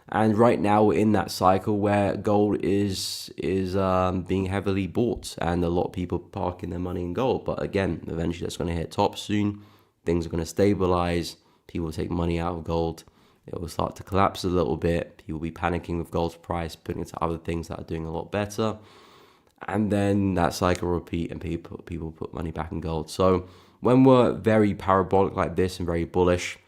And right now we're in that cycle where gold is being heavily bought, and a lot of people parking their money in gold. But again, eventually that's going to hit top soon. Things are going to stabilize. People take money out of gold. It will start to collapse a little bit. People will be panicking with gold's price, putting it to other things that are doing a lot better. And then that cycle will repeat and people put money back in gold. So when we're very parabolic like this and very bullish,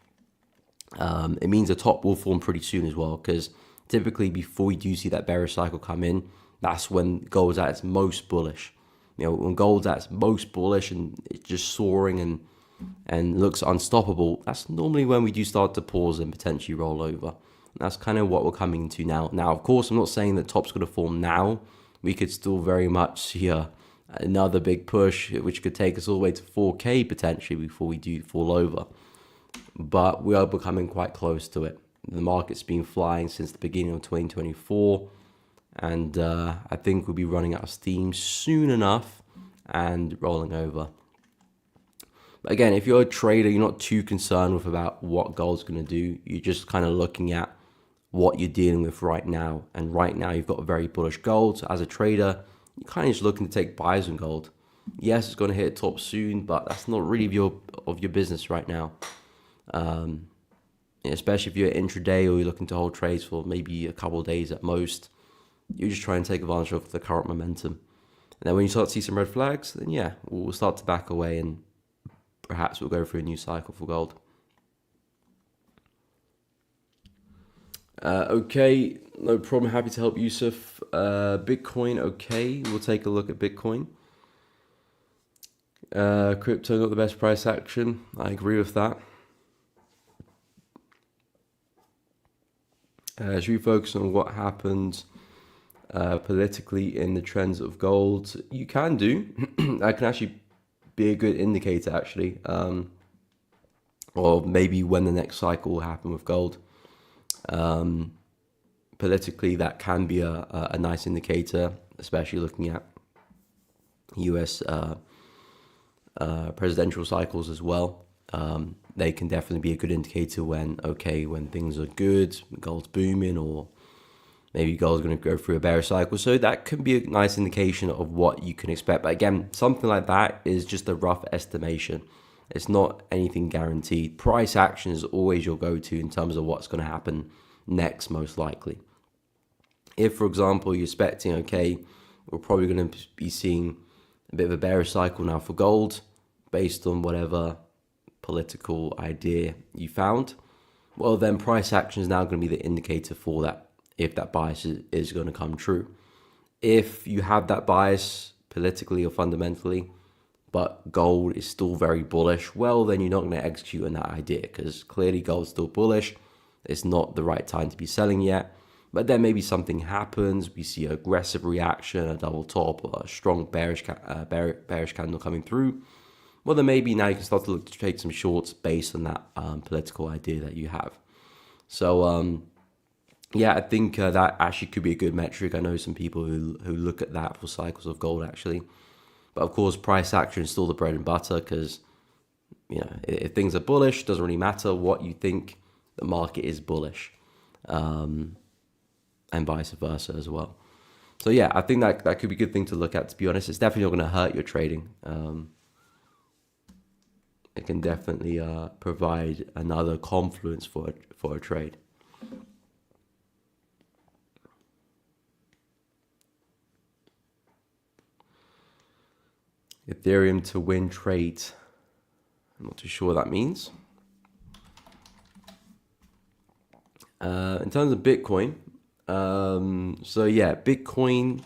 it means the top will form pretty soon as well, because typically before we do see that bearish cycle come in, that's when gold's at its most bullish. When gold's at its most bullish and it's just soaring and looks unstoppable, that's normally when we do start to pause and potentially roll over. And that's kind of what we're coming to now. Now, of course, I'm not saying that top's going to form now. We could still very much see another big push, which could take us all the way to 4K potentially before we do fall over. But we are becoming quite close to it. The market's been flying since the beginning of 2024. And I think we'll be running out of steam soon enough and rolling over. But again, if you're a trader, you're not too concerned with about what gold's going to do. You're just kind of looking at what you're dealing with right now. And right now you've got a very bullish gold. So as a trader, you're kind of just looking to take buys on gold. Yes, it's going to hit top soon, but that's not really of your business right now. Especially if you're intraday or you're looking to hold trades for maybe a couple of days at most. You just try and take advantage of the current momentum. And then when you start to see some red flags, then yeah, we'll start to back away and perhaps we'll go through a new cycle for gold. Okay, no problem. Happy to help Yusuf. Bitcoin, okay. We'll take a look at Bitcoin. Crypto, not the best price action. I agree with that. Should we focus on what happened politically in the trends of gold? You can do. That can actually be a good indicator, actually. Or maybe when the next cycle will happen with gold. Politically, that can be a nice indicator, especially looking at US presidential cycles as well. They can definitely be a good indicator when things are good, gold's booming, or maybe gold's going to go through a bear cycle. So that can be a nice indication of what you can expect. But again, something like that is just a rough estimation. It's not anything guaranteed. Price action is always your go-to in terms of what's going to happen next, most likely. If, for example, you're expecting, we're probably going to be seeing a bit of a bearish cycle now for gold based on whatever political idea you found, well, then price action is now going to be the indicator for that, if that bias is going to come true. If you have that bias politically or fundamentally, but gold is still very bullish, well, then you're not going to execute on that idea because clearly gold's still bullish. It's not the right time to be selling yet. But then maybe something happens, we see aggressive reaction, a double top, or a strong bearish candle coming through. Well, then maybe now you can start to look to take some shorts based on that political idea that you have. So, yeah, I think that actually could be a good metric. I know some people who look at that for cycles of gold, actually. But of course, price action is still the bread and butter because, if things are bullish, it doesn't really matter what you think, the market is bullish. And vice versa as well. So yeah, I think that could be a good thing to look at, to be honest. It's definitely not going to hurt your trading. It can definitely provide another confluence for a trade. Ethereum to win trades. I'm not too sure what that means. In terms of Bitcoin, so yeah, Bitcoin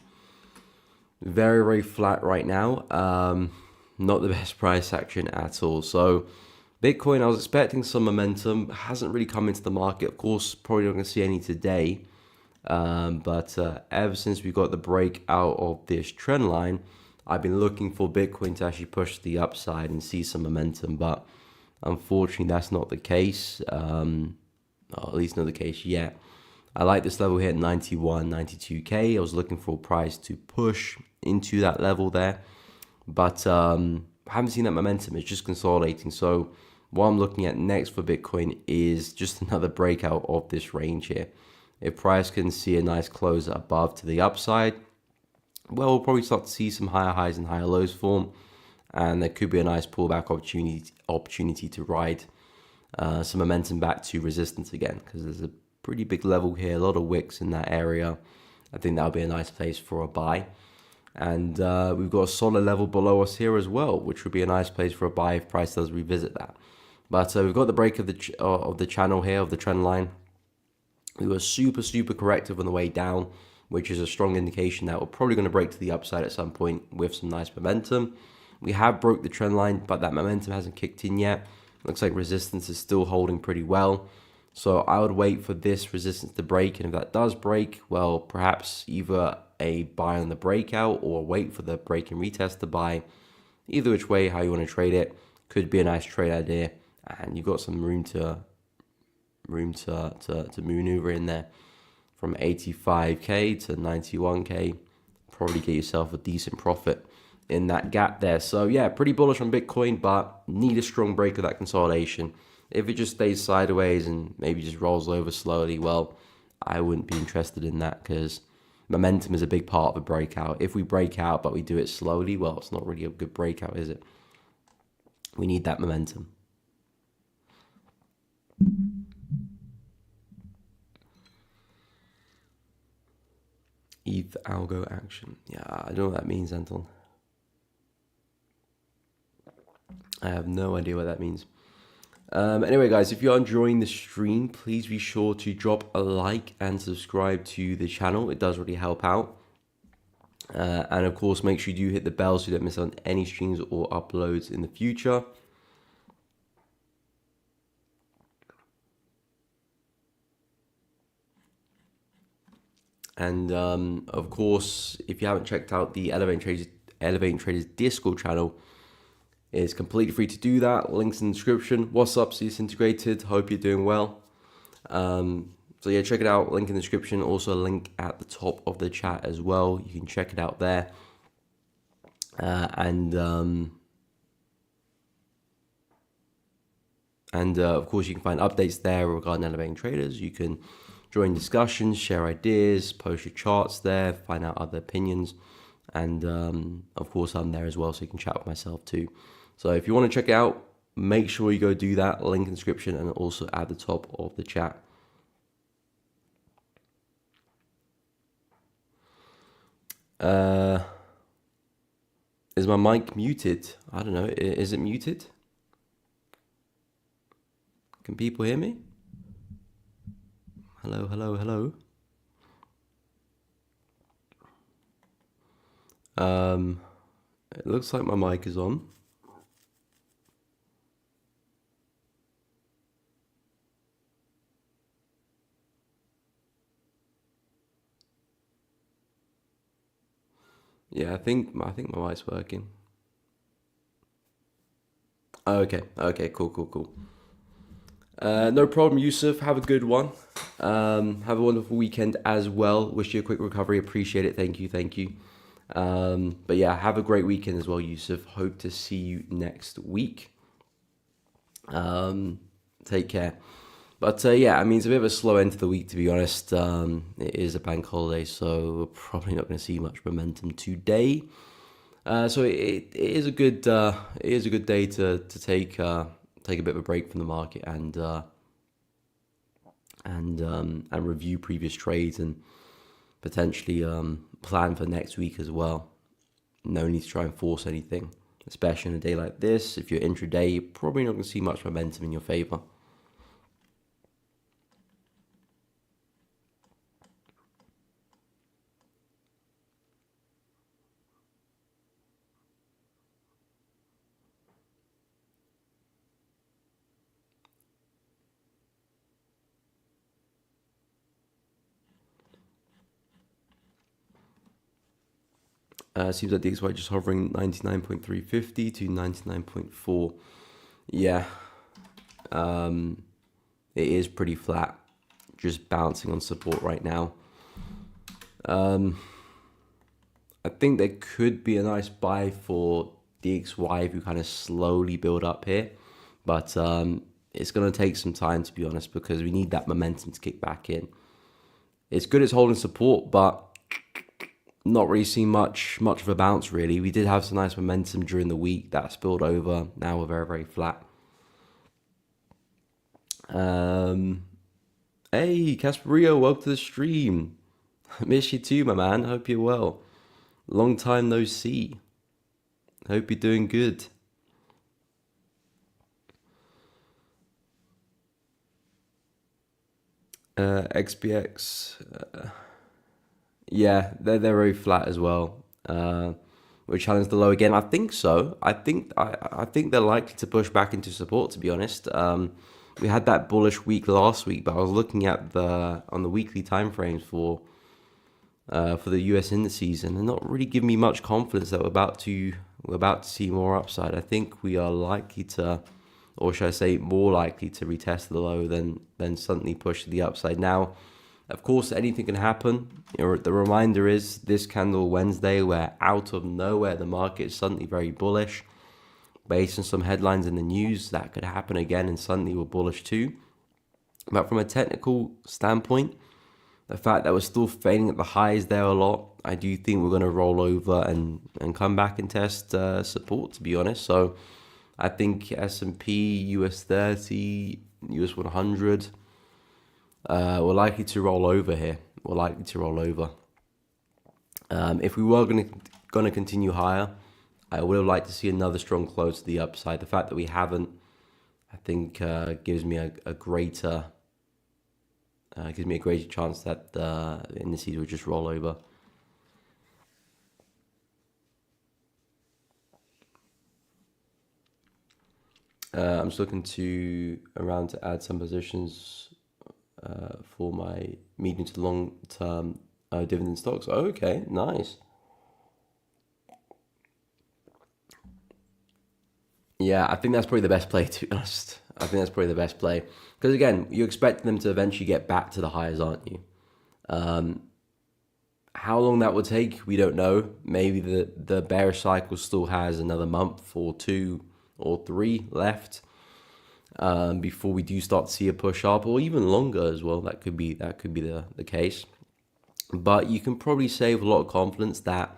very, very flat right now. Not the best price action at all. So Bitcoin, I was expecting some momentum, hasn't really come into the market. Of course, probably not going to see any today. But ever since we got the break out of this trend line, I've been looking for Bitcoin to actually push the upside and see some momentum. But unfortunately, that's not the case. Or at least not the case yet. I like this level here at 91, 92K. I was looking for a price to push into that level there. But I haven't seen that momentum. It's just consolidating. So what I'm looking at next for Bitcoin is just another breakout of this range here. If price can see a nice close above to the upside, well, we'll probably start to see some higher highs and higher lows form. And there could be a nice pullback opportunity to ride some momentum back to resistance again, because there's a pretty big level here, a lot of wicks in that area. I think that'll be a nice place for a buy. And we've got a solid level below us here as well, which would be a nice place for a buy if price does revisit that. But we've got the break of the channel here, of the trend line. We were super corrective on the way down, which is a strong indication that we're probably going to break to the upside at some point with some nice momentum. We have broke the trend line, but that momentum hasn't kicked in yet. Looks like resistance is still holding pretty well. So I would wait for this resistance to break, and if that does break, well, perhaps either a buy on the breakout or wait for the break and retest to buy. Either which way, how you want to trade it, could be a nice trade idea, and you've got some room to maneuver in there from 85k to 91k. Probably get yourself a decent profit in that gap there. So yeah, pretty bullish on Bitcoin, but need a strong break of that consolidation. If it just stays sideways and maybe just rolls over slowly, well, I wouldn't be interested in that because momentum is a big part of a breakout. If we break out but we do it slowly, well, it's not really a good breakout, is it? We need that momentum. ETH algo action. Yeah, I don't know what that means, Anton. I have no idea what that means. Anyway, guys, if you're enjoying the stream, please be sure to drop a like and subscribe to the channel. It does really help out. And of course, make sure you do hit the bell so you don't miss on any streams or uploads in the future. And of course, if you haven't checked out the Elevating Traders Discord channel, it's completely free to do that. Links in the description. What's up, CS Integrated? Hope you're doing well. So yeah, check it out. Link in the description. Also a link at the top of the chat as well. You can check it out there. Of course, you can find updates there regarding Elevating Traders. You can join discussions, share ideas, post your charts there, find out other opinions. And of course, I'm there as well, so you can chat with myself too. So if you want to check it out, make sure you go do that. Link in the description and also at the top of the chat. Is my mic muted? I don't know. Is it muted? Can people hear me? Hello, hello, hello. It looks like my mic is on. Yeah, I think my mic's working. Okay, cool. No problem, Yusuf. Have a good one. Have a wonderful weekend as well. Wish you a quick recovery. Appreciate it. Thank you. But yeah, have a great weekend as well, Yusuf. Hope to see you next week. Take care. But yeah, I mean, it's a bit of a slow end to the week, to be honest. It is a bank holiday, so we're probably not going to see much momentum today. So it is a good day to take a bit of a break from the market and review previous trades and potentially plan for next week as well. No need to try and force anything, especially on a day like this. If you're intraday, you're probably not going to see much momentum in your favor. Seems like the DXY just hovering 99.350 to 99.4. Yeah, it is pretty flat, just bouncing on support right now. I think there could be a nice buy for DXY if you kind of slowly build up here, but it's going to take some time, to be honest, because we need that momentum to kick back in. It's good it's holding support, but not really seeing much of a bounce, really. We did have some nice momentum during the week that spilled over. Now we're very, very flat. Hey, Casperio, welcome to the stream. I miss you too, my man. Hope you're well. Long time no see. Hope you're doing good. XPX. Yeah, they're very flat as well. We challenge the low again. I think so. I think they're likely to push back into support, to be honest. We had that bullish week last week, but I was looking at on the weekly timeframes for the US indices, and they're not really giving me much confidence that we're about to see more upside. I think we are likely to, or should I say, more likely to retest the low than suddenly push to the upside. Now, of course, anything can happen. The reminder is this candle Wednesday, where out of nowhere the market is suddenly very bullish. Based on some headlines in the news, that could happen again and suddenly we're bullish too. But from a technical standpoint, the fact that we're still fading at the highs there a lot, I do think we're going to roll over and come back and test support, to be honest. So I think S&P, US 30, US 100... we're likely to roll over here. If we were going to continue higher, I would have liked to see another strong close to the upside. The fact that we haven't I think gives me a greater chance that the indices will just roll over. I'm just looking to add some positions for my medium to long term dividend stocks. Oh, okay, nice. Yeah, I think that's probably the best play, to be honest. I think that's probably the best play. Because again, you expect them to eventually get back to the highs, aren't you? How long that will take, we don't know. Maybe the bearish cycle still has another month or 2 or 3 left before we do start to see a push up, or even longer as well. That could be the case. But you can probably say with a lot of confidence that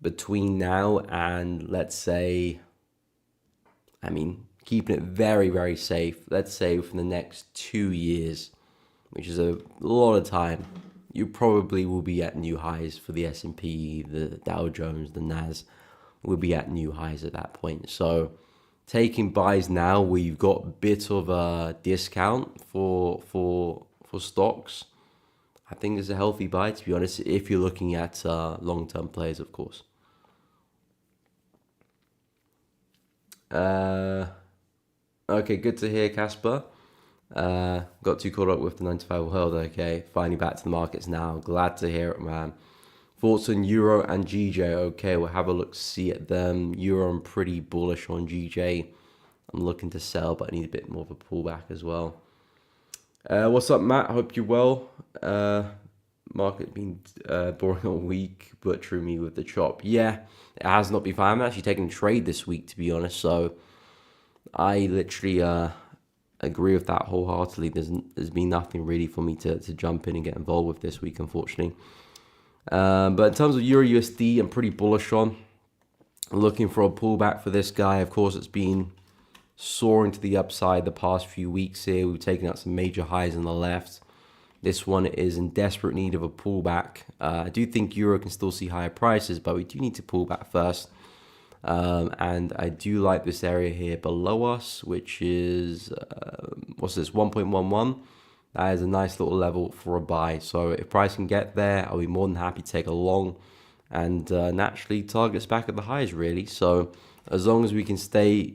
between now and, let's say, keeping it very, very safe, let's say for the next 2 years, which is a lot of time, you probably will be at new highs for the S&P, the Dow Jones, the Nas will be at new highs at that point. So taking buys now where you've got a bit of a discount for stocks, I think is a healthy buy, to be honest, if you're looking at long-term plays, of course. Okay, good to hear, Casper. Got too caught up with the 95 world. Okay, finally back to the markets now. Glad to hear it, man. Thoughts on Euro and GJ? Okay, we'll have a look, see at them. Euro, I'm pretty bullish on. GJ, I'm looking to sell, but I need a bit more of a pullback as well. What's up, Matt? Hope you're well. Market been boring all week, butchering me with the chop. Yeah, it has not been fine. I'm actually taking a trade this week, to be honest. So I literally agree with that wholeheartedly. There's been nothing really for me to jump in and get involved with this week, unfortunately. But in terms of Euro USD, I'm pretty bullish on. I'm looking for a pullback for this guy. Of course, it's been soaring to the upside the past few weeks here. We've taken out some major highs on the left. This one is in desperate need of a pullback. I do think Euro can still see higher prices, but we do need to pull back first. And I do like this area here below us, which is, what's this, 1.11. That is a nice little level for a buy. So if price can get there, I'll be more than happy to take a long and naturally targets back at the highs, really. So as long as we can stay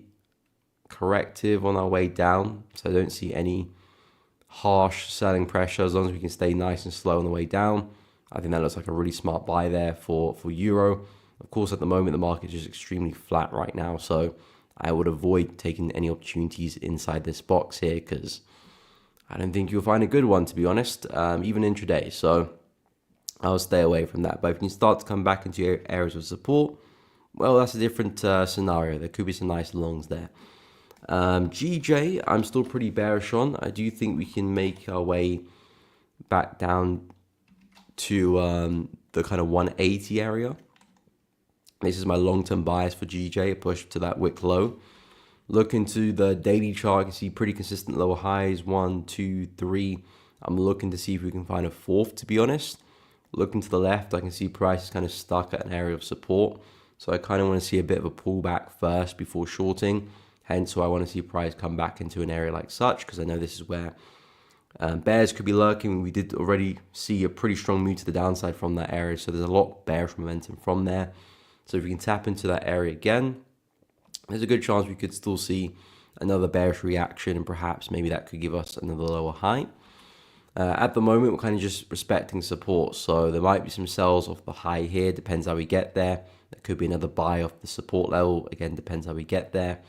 corrective on our way down, so I don't see any harsh selling pressure, as long as we can stay nice and slow on the way down, I think that looks like a really smart buy there for Euro. Of course, at the moment, the market is just extremely flat right now, so I would avoid taking any opportunities inside this box here because I don't think you'll find a good one, to be honest, even intraday. So I'll stay away from that. But if you can start to come back into areas of support, well, that's a different scenario. There could be some nice longs there. GJ, I'm still pretty bearish on. I do think we can make our way back down to the kind of 180 area. This is my long-term bias for GJ, push to that wick low. Look into the daily chart, I can see pretty consistent lower highs, 1, 2, 3. I'm looking to see if we can find a fourth, to be honest. Looking to the left, I can see price is kind of stuck at an area of support. So I kind of want to see a bit of a pullback first before shorting. Hence why I want to see price come back into an area like such, because I know this is where bears could be lurking. We did already see a pretty strong move to the downside from that area. So there's a lot of bearish momentum from there. So if we can tap into that area again, there's a good chance we could still see another bearish reaction, and perhaps maybe that could give us another lower high. At the moment, we're kind of just respecting support. So there might be some sells off the high here, depends how we get there. There could be another buy off the support level, again, depends how we get there.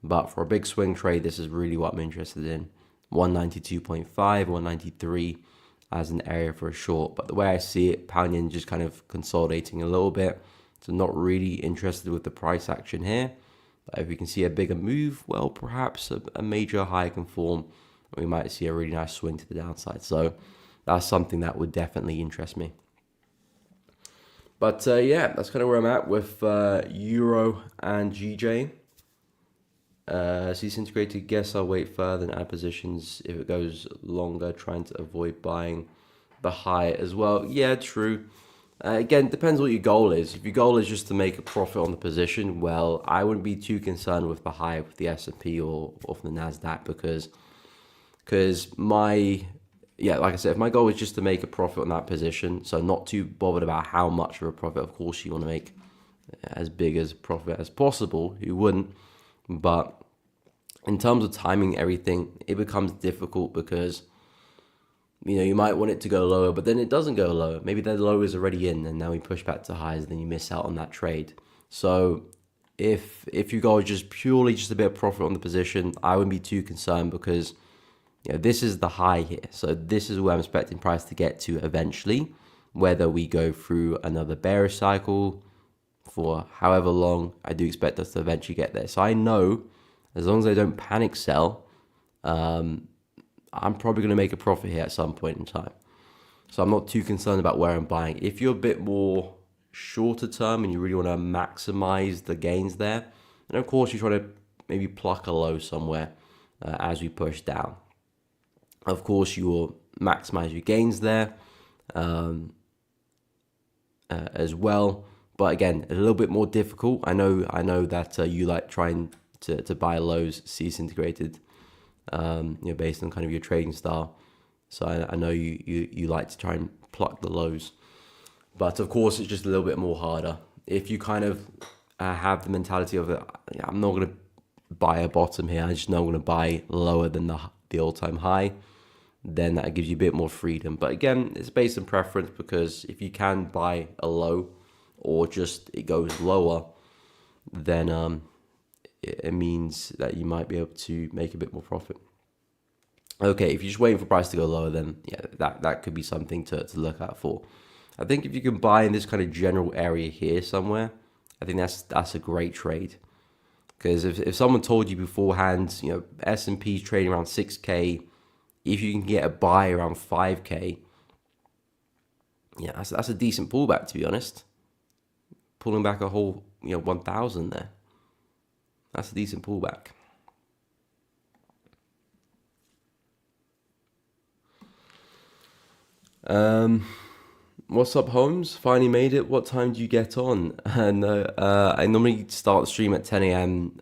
But for a big swing trade, this is really what I'm interested in. 192.5, 193 as an area for a short. But the way I see it, pound yen just kind of consolidating a little bit. So not really interested with the price action here. But if we can see a bigger move, well, perhaps a major high can form. We might see a really nice swing to the downside. So that's something that would definitely interest me. But yeah, that's kind of where I'm at with Euro and GJ. Cease integrated, guess I'll wait further and add positions if it goes longer, trying to avoid buying the high as well. Yeah, true. Again, depends what your goal is. If your goal is just to make a profit on the position, well, I wouldn't be too concerned with the high of the S&P or from the Nasdaq because like I said, if my goal is just to make a profit on that position, so not too bothered about how much of a profit. Of course, you want to make as big as profit as possible. Who wouldn't? But in terms of timing everything, it becomes difficult because you might want it to go lower, but then it doesn't go lower. Maybe the low is already in, and now we push back to highs, and then you miss out on that trade. So if your goal is just purely just a bit of profit on the position, I wouldn't be too concerned because this is the high here. So this is where I'm expecting price to get to eventually, whether we go through another bearish cycle for however long. I do expect us to eventually get there. So I know as long as I don't panic sell, I'm probably going to make a profit here at some point in time. So I'm not too concerned about where I'm buying. If you're a bit more shorter term and you really want to maximize the gains there, then of course you try to maybe pluck a low somewhere as we push down. Of course, you will maximize your gains there as well. But again, a little bit more difficult. I know that you like trying to buy lows, cease integrated, based on kind of your trading style. So I know you like to try and pluck the lows. But of course, it's just a little bit more harder. If you kind of have the mentality of it, I'm not going to buy a bottom here. I just know I'm going to buy lower than the all-time high. Then that gives you a bit more freedom. But again, it's based on preference because if you can buy a low or just it goes lower, then it means that you might be able to make a bit more profit. Okay, if you're just waiting for price to go lower, then that could be something to look out for. I think if you can buy in this kind of general area here somewhere, I think that's a great trade. Because if someone told you beforehand, S&P's trading around 6K, if you can get a buy around 5K, that's a decent pullback, to be honest. Pulling back a whole 1,000 there. That's a decent pullback. What's up, Holmes? Finally made it. What time do you get on? And I normally start the stream at 10 a.m.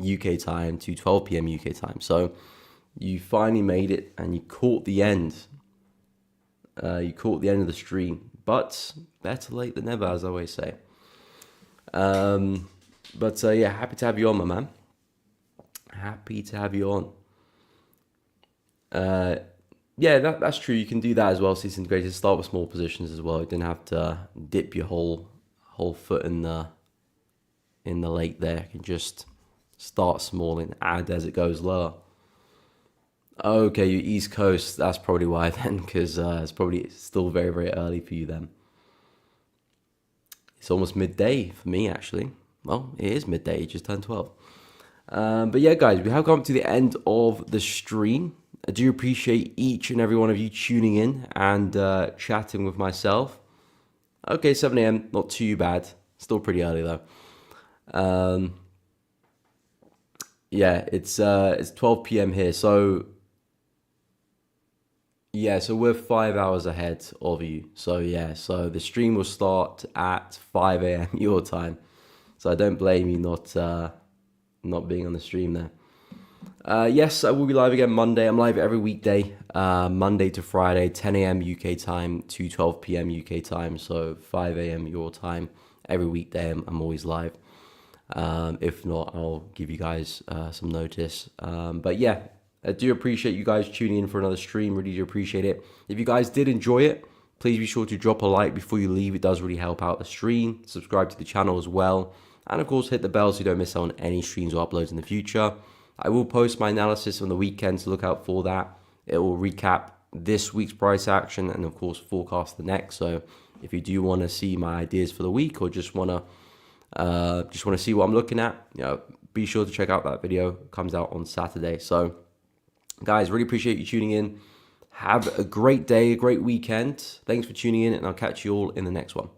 UK time to 12 p.m. UK time. So you finally made it and you caught the end. You caught the end of the stream, but better late than never, as I always say. But happy to have you on, my man. Happy to have you on. That's true. You can do that as well. Cease integrated. Start with small positions as well. You didn't have to dip your whole foot in the lake there. You can just start small and add as it goes lower. Okay, you're East Coast. That's probably why then, because it's probably still very, very early for you then. It's almost midday for me, actually. Well, it is midday. It just turned 12. But yeah, guys, we have come to the end of the stream. I do appreciate each and every one of you tuning in and chatting with myself. Okay, 7 a.m. Not too bad. Still pretty early though. It's 12 p.m. here. So so we're 5 hours ahead of you. So the stream will start at 5 a.m. your time. So I don't blame you not being on the stream there. Yes, I will be live again Monday. I'm live every weekday, Monday to Friday, 10 a.m. UK time to 12 p.m. UK time. So 5 a.m. your time. Every weekday I'm always live. If not, I'll give you guys some notice. But yeah, I do appreciate you guys tuning in for another stream. Really do appreciate it. If you guys did enjoy it, please be sure to drop a like before you leave. It does really help out the stream. Subscribe to the channel as well. And of course, hit the bell so you don't miss out on any streams or uploads in the future. I will post my analysis on the weekend, so look out for that. It will recap this week's price action and of course forecast the next. So if you do want to see my ideas for the week or just want to see what I'm looking at, be sure to check out that video. It comes out on Saturday. So guys, really appreciate you tuning in. Have a great day, a great weekend. Thanks for tuning in, and I'll catch you all in the next one.